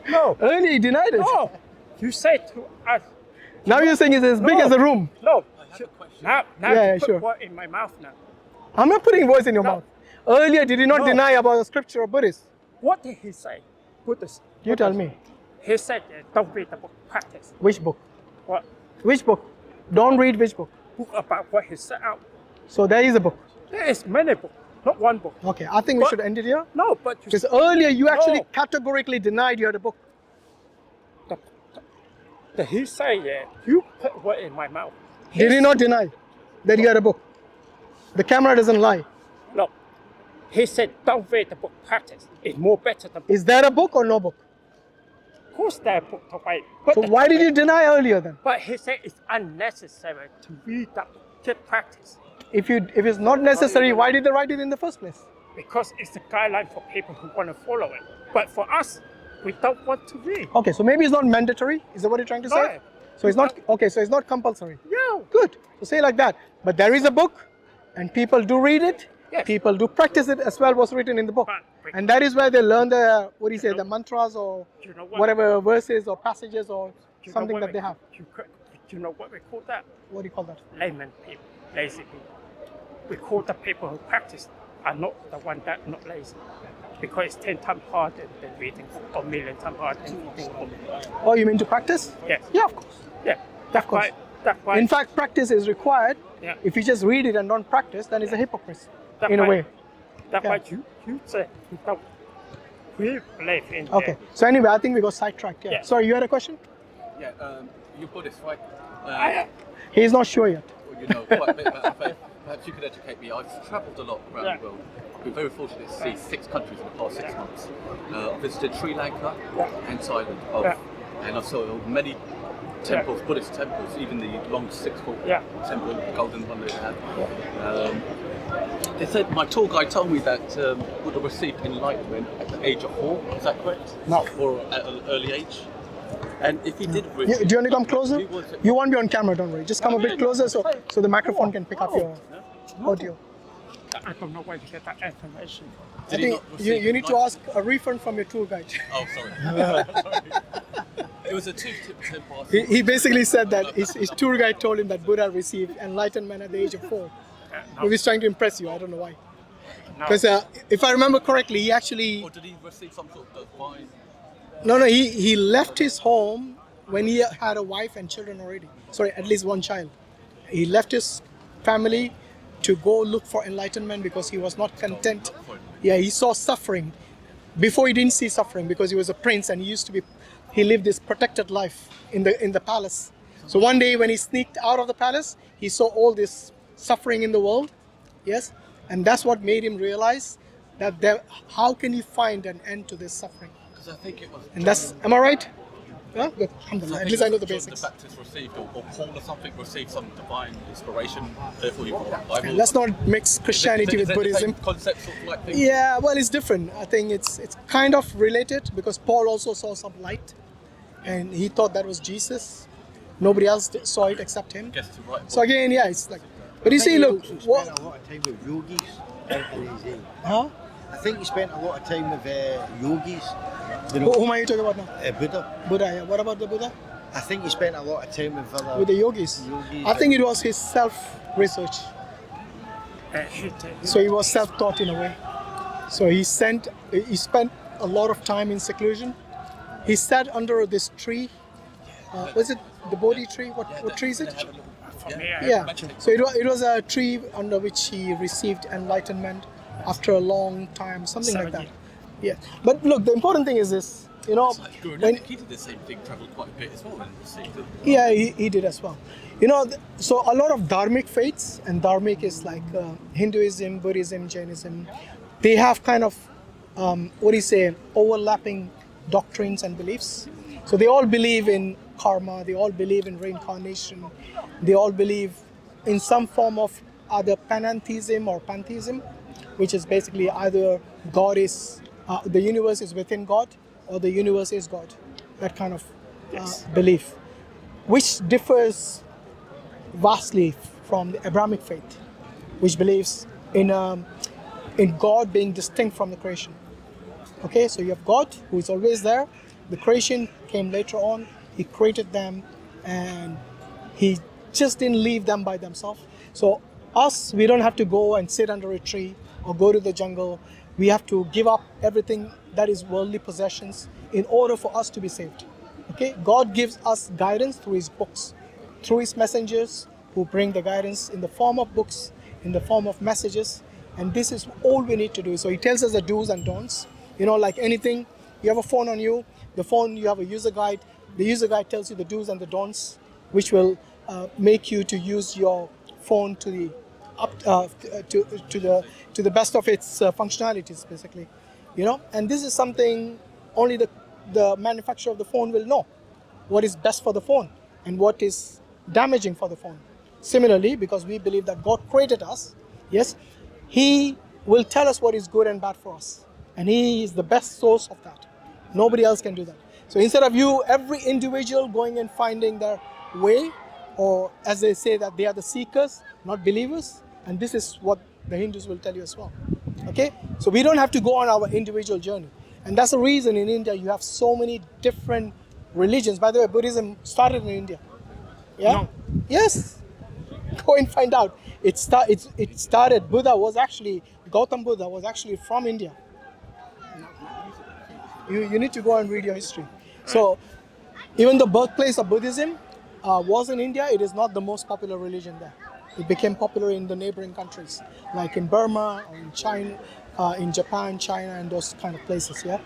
no. Earlier you denied it. No, you said to us. Now you're saying it's as big No. as a room. No. Now Yeah, you put sure. word in my mouth now. I'm not putting words in your No. mouth. Earlier, did you not No. deny about the scripture of Buddhists? What did he say? Buddhist. You tell me. He said don't read the book. Practice. Which book? What? Which book? Don't read which book. Book about what he set out. So there is a book. There is many books, not one book. Okay, I think we But- should end it here. No, but you Because earlier you actually No. categorically denied you had a book. he say you put word in my mouth. Did he not deny that you had a book? The camera doesn't lie. No. He said don't read the book. Practice. It's more better than book. Is there a book or no book? Of course there are book to read. But So why did you deny earlier then? But he said it's unnecessary to read that book. Just practice. If it's not necessary, why did they write it in the first place? Because it's a guideline for people who want to follow it. But for us, we don't want to read. Okay, so maybe it's not mandatory. Is that what you're trying to say? No. So it's not okay. So it's not compulsory. Yeah. Good. So say like that. But there is a book, and people do read it. Yes. People do practice it as well. What's written in the book, But- and that is where they learn the the mantras or You know what? whatever verses or passages or You know something what that we- they have. You know what we call that? What do you call that? Layman people, lazy people. We call the people who practice are not the one that not lazy. Because it's 10 times harder than reading or 1,000,000 times harder than reading a book. Oh, you mean to practice? Yes. Yeah, of course. Yeah. That's course. why. That's why. In fact, practice is required. Yeah. If you just read it and don't practice, then it's a hypocrisy that's in a why- way. That's Yeah. why you say you don't. We believe in. Okay. So anyway, I think we got sidetracked. Yeah. Yeah. Sorry, you had a question? Yeah, you're Buddhist, right? He's not sure yet. Well, you know quite a bit about faith. Perhaps you could educate me. I've travelled a lot around Yeah. the world. I've been very fortunate to see 6 countries in the past 6 months. I visited Sri Lanka and Thailand, both. Yeah. And I saw many temples, Buddhist temples, even the long 6-foot Yeah. temple, the golden one they had. They said, my tour guide told me that Buddha received enlightenment at the age of 4. Is that correct? No. Or at an early age? And if he did Do you want to come closer? he was- You won't be on camera, don't worry. Just come a bit closer so the microphone can pick up your audio. I don't know where to get that information. I Did he think not receive you need to ask enlightenment? a refund from your tour guide. Oh, sorry. It was a 2-tip temple. He basically said that his tour guide told him that Buddha received enlightenment at the age of 4. No. He was trying to impress you. I don't know why. No. Because if I remember correctly, he actually... Or did he receive some sort of divine? No, he left his home when he had a wife and children already. Sorry, at least one child. He left his family to go look for enlightenment because he was not content. Yeah, he saw suffering. Before he didn't see suffering because he was a prince and he lived this protected life in the palace. So one day when he sneaked out of the palace, he saw all this suffering in the world. Yes, and that's what made him realize that how can you find an end to this suffering? Because I think it was. And that's, am I right? Yeah, good. I Alhamdulillah. At think least I know the John basics. the Baptist received, or Paul or something received some divine inspiration. Therefore, you got the Bible. Let's not mix Christianity Is with it the same Buddhism. concept sort of like thing? Yeah, well, it's different. I think it's kind of related because Paul also saw some light, and he thought that was Jesus. Nobody else saw it except him. Guess to write. So again, yeah, it's like. But you see, look, Spent what? a lot of time with yogis out in his day. Huh? I think he spent a lot of time with yogis. You Who, know, whom are you talking about now? Buddha. Buddha. Yeah. What about the Buddha? I think he spent a lot of time with other With the yogis. yogis. I think it was his self-research. So he was self-taught in a way. So he spent a lot of time in seclusion. He sat under this tree. Was it the Bodhi tree? What tree is it? Yeah. So it was a tree under which he received enlightenment after a long time, something like that. Yeah. But look, the important thing is this. You know, when, He did the same thing, travelled quite a bit as well, and received it. yeah, he did as well. You know, so a lot of dharmic faiths, and dharmic is like Hinduism, Buddhism, Jainism, they have kind of, overlapping doctrines and beliefs. So they all believe in karma, they all believe in reincarnation, they all believe in some form of either panentheism or pantheism, which is basically either God is, the universe is within God, or the universe is God. That kind of belief, which differs vastly from the Abrahamic faith, which believes in God being distinct from the creation. Okay, so you have God who is always there. The creation came later on. He created them, and He just didn't leave them by themselves. So us, we don't have to go and sit under a tree or go to the jungle. We have to give up everything that is worldly possessions in order for us to be saved. Okay, God gives us guidance through His books, through His messengers who bring the guidance in the form of books, in the form of messages, and this is all we need to do. So He tells us the do's and don'ts. You know, like anything, you have a phone on you, the phone, you have a user guide. The user guide tells you the do's and the don'ts, which will make you to use your phone to the to the best of its functionalities, basically. You know, and this is something only the manufacturer of the phone will know what is best for the phone and what is damaging for the phone. Similarly, because we believe that God created us, yes, He will tell us what is good and bad for us, and He is the best source of that. Nobody else can do that. So instead of you, every individual going and finding their way, or as they say that they are the seekers, not believers, and this is what the Hindus will tell you as well. Okay, so we don't have to go on our individual journey, and that's the reason in India you have so many different religions. By the way, Buddhism started in India. Yeah. No. Yes. Go and find out. It started. Gautam Buddha was actually from India. You need to go and read your history. So even the birthplace of Buddhism was in India, it is not the most popular religion there. It became popular in the neighboring countries, like in Burma or in China, in Japan, China, and those kind of places. Yeah,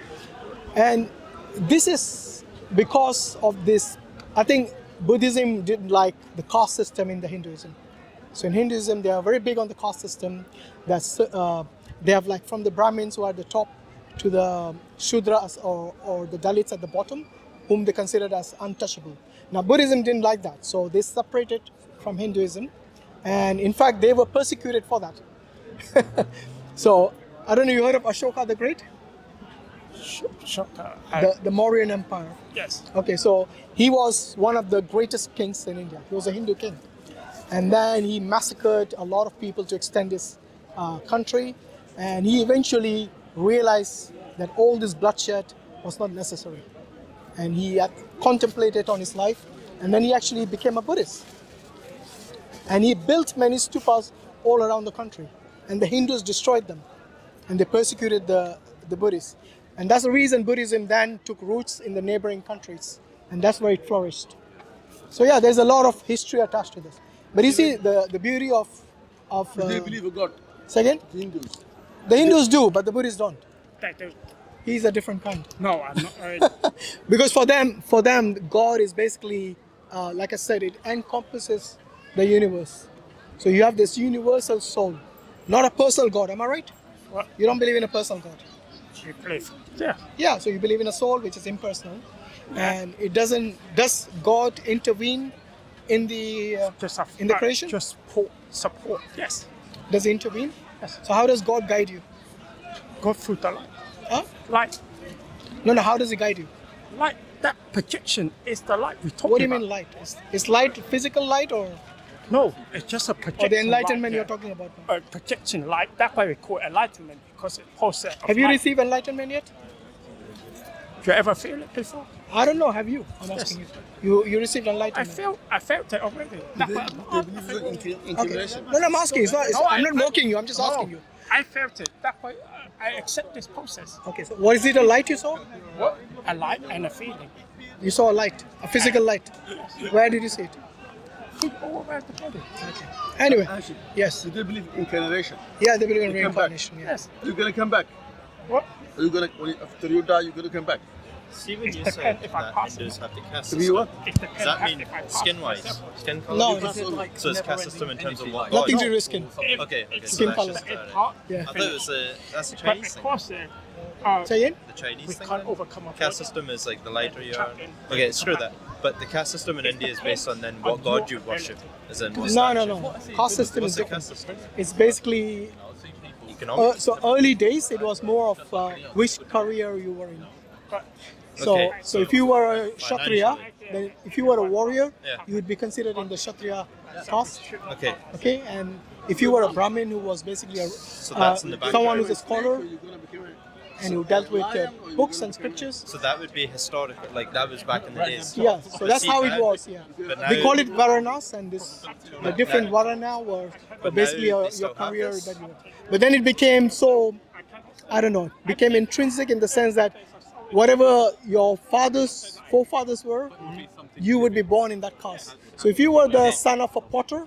and this is because of this. I think Buddhism didn't like the caste system in the Hinduism. So in Hinduism, they are very big on the caste system. That's they have, like, from the Brahmins who are at the top to the Shudras or the Dalits at the bottom, whom they considered as untouchable. Now Buddhism didn't like that, so they separated from Hinduism, and in fact they were persecuted for that. So I don't know, you heard of Ashoka the Great? The Mauryan Empire. Yes. Okay, so he was one of the greatest kings in India. He was a Hindu king, and then he massacred a lot of people to extend his country, and he eventually realized that all this bloodshed was not necessary, and he had contemplated on his life, and then he actually became a Buddhist, and he built many stupas all around the country, and the Hindus destroyed them, and they persecuted the Buddhists, and that's the reason Buddhism then took roots in the neighboring countries, and that's where it flourished. So yeah, there's a lot of history attached to this, but you see the beauty of Do they believe in God? Say again? The Hindus. The Hindus do, but the Buddhists don't. They do. He's a different kind. No, I'm not. Because for them, God is basically, like I said, it encompasses the universe. So you have this universal soul, not a personal God. Am I right? What? You don't believe in a personal God. You believe? Yeah. Yeah. So you believe in a soul which is impersonal, and it doesn't. Does God intervene in the creation? Just support. Yes. Does He intervene? Yes. So how does God guide you? Go through the light. Huh? Light. No. How does He guide you? Light. That projection is the light we talk about. What do you mean light? Is light physical light or? No, it's just a projection. Or the enlightenment light, you're talking about now? Projection light. That's why we call it enlightenment, because it holds it. Have you received enlightenment yet? You ever feel it before? I don't know. Have you? I'm asking you. You received enlightenment. I felt it already. They believe in incarnation. No, I'm asking. I'm not mocking you. I'm just asking you. I felt it. That's why I accept this process. Okay. So, what is it? A light you saw? What? A light and a feeling. You saw a light, a physical light. Where did you see it? All around the body. Okay. Anyway. Actually, yes. Do they believe in incarnation? Yeah, they believe in reincarnation. Yeah. Yes. Are you gonna come back? What? Are you gonna after you die? You're gonna come back? See, when you say that Hindus have the caste To be system, what? does that mean skin-wise? Skin color? No, So it's caste system in terms of what? nothing to do with skin. Okay, Skin so color. that's just, Yeah. I thought it was that's a But Chinese thing. because Say again? The Chinese we thing. can't overcome our Caste system is like the lighter you are. Okay, screw that. But the caste system in India is based on then what god you worship, as in what No, statue. no. Caste system What's is the different. caste system? It's basically Economic. so early days it was more of which career you were in. So Okay. so if you were a Kshatriya, then if you were a warrior, Yeah. you would be considered in the Kshatriya caste. Okay. Okay, and if you were a Brahmin who was basically a that's in the background. someone who's a scholar and who dealt with books and scriptures. So that would be historic, like that was back in the days. Yeah, so But that's see, how it now- was. Yeah, but now- they call it Varanas, and the different Varana were But basically now they your still have career this. that you. But then it became so, I don't know, it became intrinsic in the sense that whatever your forefathers were, you would be born in that caste. So if you were the son of a potter,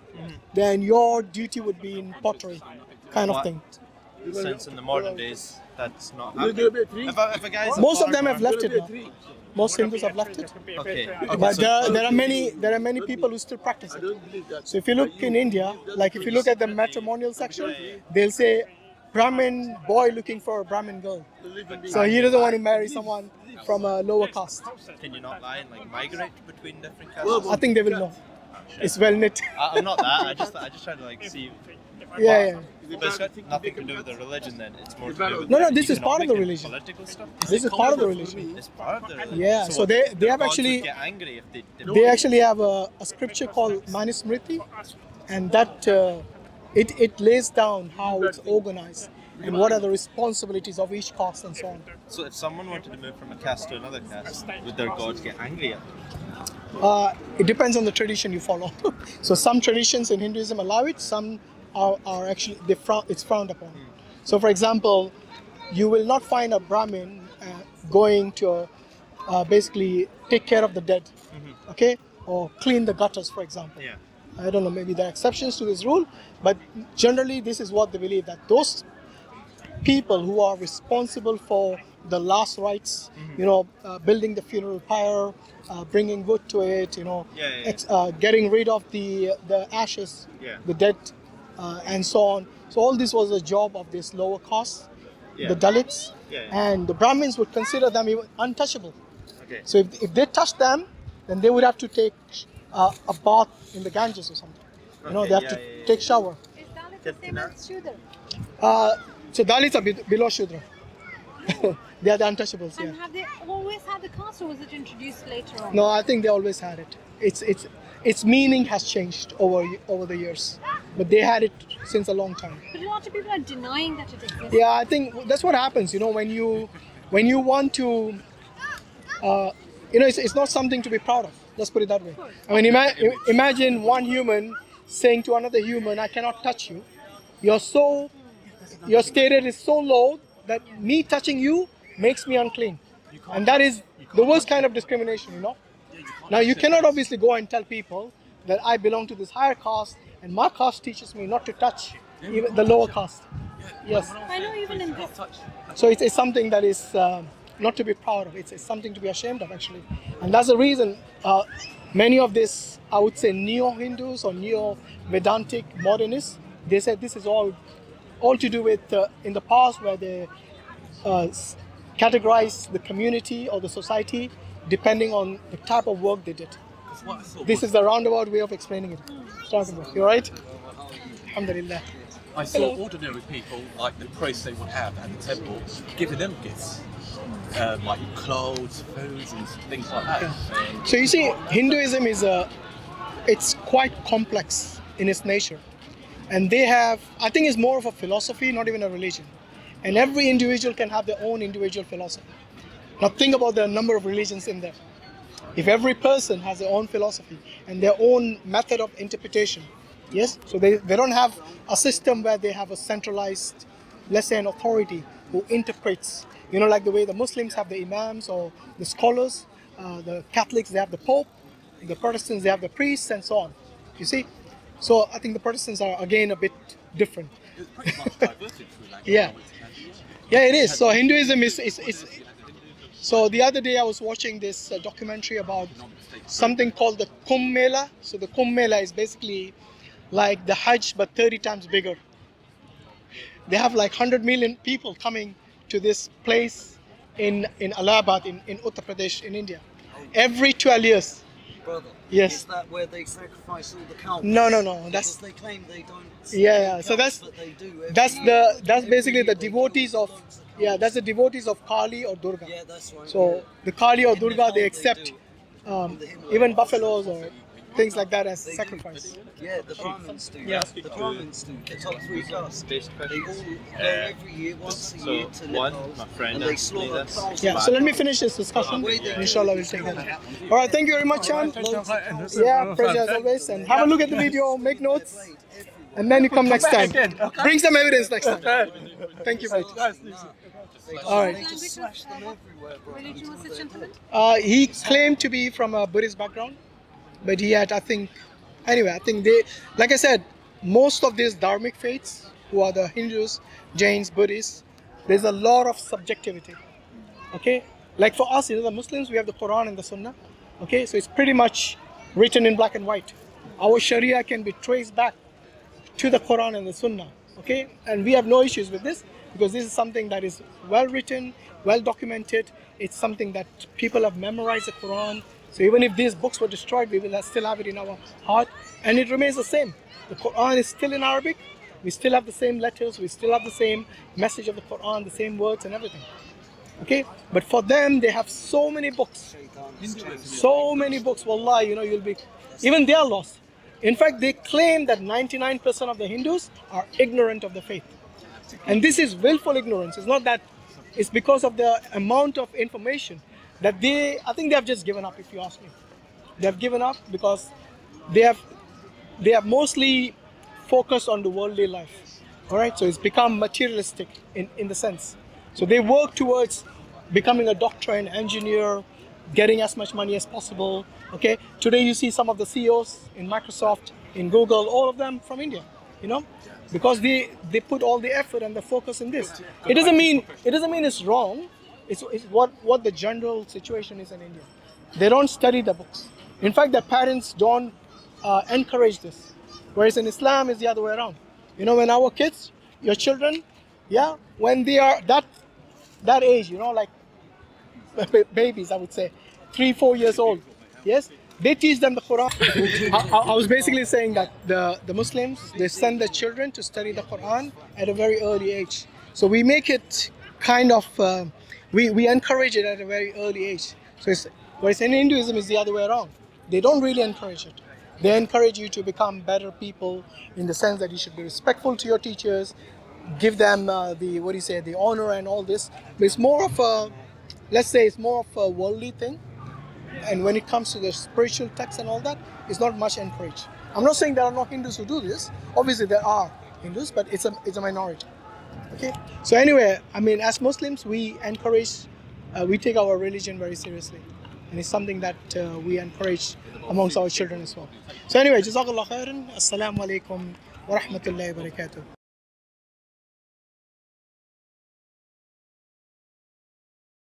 then your duty would be in pottery, kind of What? thing. Since in the modern days, that's not happening. If a guy's a Most of them have farmer- left it now. Most Hindus have left it. Okay. But so- there are many people who still practice it. So if you look in India, like if you look at the matrimonial section, they'll say Brahmin boy looking for a Brahmin girl. So he doesn't want to marry someone from a lower caste. Can you not lie and like migrate between different castes? I think they will know. It's well knit. I'm not that. I just try to like see. Yeah. But it's got nothing to do with the religion then. It's more to do with No, the this is part of the economic and religion. Political stuff. This is part of the religion. It's part of the religion. Yeah, so what, they the have gods actually would get angry if they they actually have a scripture called Manusmriti, and that it lays down how it's organized and what are the responsibilities of each caste and so on. So if someone wanted to move from a caste to another caste, would their gods get angry at them? It depends on the tradition you follow. So some traditions in Hinduism allow it, some are actually it's frowned upon. So for example, you will not find a Brahmin going to basically take care of the dead, okay, or clean the gutters, for example. Yeah. I don't know, maybe there are exceptions to this rule, but generally this is what they believe, that those people who are responsible for the last rites, building the funeral pyre, bringing wood to it, getting rid of the ashes, the dead, and so on. So all this was a job of this lower caste, the Dalits, and the Brahmins would consider them even untouchable. Okay. So if they touch them, then they would have to take a bath in the Ganges or something. They have to take shower. Is Dalit the same as Shudra? So Dalits are below Shudra. They are the untouchables. And Yeah. have they always had the caste, or was it introduced later on? No, I think they always had it. Its meaning has changed over the years, but they had it since a long time. But a lot of people are denying that it exists. Yeah, I think that's what happens. When you want to, it's not something to be proud of. Let's put it that way. I mean, imagine one human saying to another human, "I cannot touch you. Your status is so low that me touching you makes me unclean," and that is the worst kind of discrimination. Now you cannot obviously go and tell people that I belong to this higher caste and my caste teaches me not to touch even the lower caste. Yes. I know even in this. So it's something that is not to be proud of. It's something to be ashamed of, actually. And that's the reason many of this, I would say, neo-Hindus or neo-Vedantic modernists, they said this is all to do with in the past where they categorize the community or the society depending on the type of work they did. This is the roundabout way of explaining it. You right? Alhamdulillah. I saw ordinary people, like the priests they would have at the temple, giving them gifts, like clothes, foods, and things like that. So you see, Hinduism it's quite complex in its nature, and they have, I think, it's more of a philosophy, not even a religion. And every individual can have their own individual philosophy. Now think about the number of religions in there. If every person has their own philosophy and their own method of interpretation, yes, so they don't have a system where they have a centralized, let's say, an authority who interprets, like the way the Muslims have the imams or the scholars, the Catholics, they have the Pope, the Protestants, they have the priests, and so on. You see? So I think the Protestants are, again, a bit different. It's pretty much diverted through language. Yeah, it is. So Hinduism is. So the other day I was watching this documentary about something called the Kum Mela. So the Kum Mela is basically like the Hyde but 30 times bigger. They have like 100 million people coming to this place in Allahabad in Uttar Pradesh in India. Every 12 years brother. Yes. Is that where they sacrifice all the cows? No. Because That's they claim they don't. yeah. So cows, but they do that's basically the they devotees kill of loads cows. yeah. That's the devotees of Kali or Durga. Yeah, that's right. So yeah. the Kali or In Durga, Nepal they they accept do. In the Himalayas. even buffaloes or things like that as They do. sacrifice. Yeah, the Brahmins do. Yeah. The Brahmins do. The top 3 castes. Based They all questions. go every year, once a year, to one, Nepal, my friend and they asked me slaughter this. thousands. Yeah. So let me finish this discussion. Inshallah, we'll take it. All right. Thank you very much, Chan. Yeah, pleasure as always. And have a look at the video, make notes, and then you come next time. Bring some evidence next time. Thank you, mate. All right. Just slash them everywhere, bro. Religion was this gentleman? He claimed to be from a Buddhist background, but he had, I think they, like I said, most of these dharmic faiths, who are the Hindus, Jains, Buddhists, there's a lot of subjectivity. Okay, like for us, the Muslims, we have the Quran and the Sunnah. Okay, so it's pretty much written in black and white. Our Sharia can be traced back to the Quran and the Sunnah. Okay, and we have no issues with this because this is something that is well written, well documented. It's something that people have memorized the Quran. So even if these books were destroyed, we will still have it in our heart, and it remains the same. The Quran is still in Arabic. We still have the same letters. We still have the same message of the Quran, the same words and everything. Okay, but for them, they have so many books. So many books. Wallah, you'll be, even they are lost. In fact, they claim that 99% of the Hindus are ignorant of the faith. And this is willful ignorance. It's not that, it's because of the amount of information that I think they have just given up, if you ask me. They have given up because they have mostly focused on the worldly life. All right, so it's become materialistic in the sense. So they work towards becoming a doctor, an engineer, getting as much money as possible. Okay, today you see some of the CEOs in Microsoft, in Google, all of them from India. Because they put all the effort and the focus in this. It doesn't mean it's wrong. It's what the general situation is in India. They don't study the books. In fact, the parents don't encourage this. Whereas in Islam, it's the other way around. When our kids, your children, yeah, when they are that age, like babies, I would say, 3-4 years old, yes, they teach them the Quran. I was basically saying that the Muslims, they send their children to study the Quran at a very early age. So we make it kind of, we encourage it at a very early age. So whereas in Hinduism, it's the other way around. They don't really encourage it. They encourage you to become better people in the sense that you should be respectful to your teachers, give them the honor and all this. But it's more of a, let's say it's more of a worldly thing. And when it comes to the spiritual texts and all that, it's not much encouraged. I'm not saying there are no Hindus who do this. Obviously there are Hindus, but it's a minority. Okay. So anyway, as Muslims, we take our religion very seriously. And it's something that we encourage amongst our children as well. So anyway, Jazakallah khairan. Assalamu alaikum wa rahmatullahi wa barakatuh.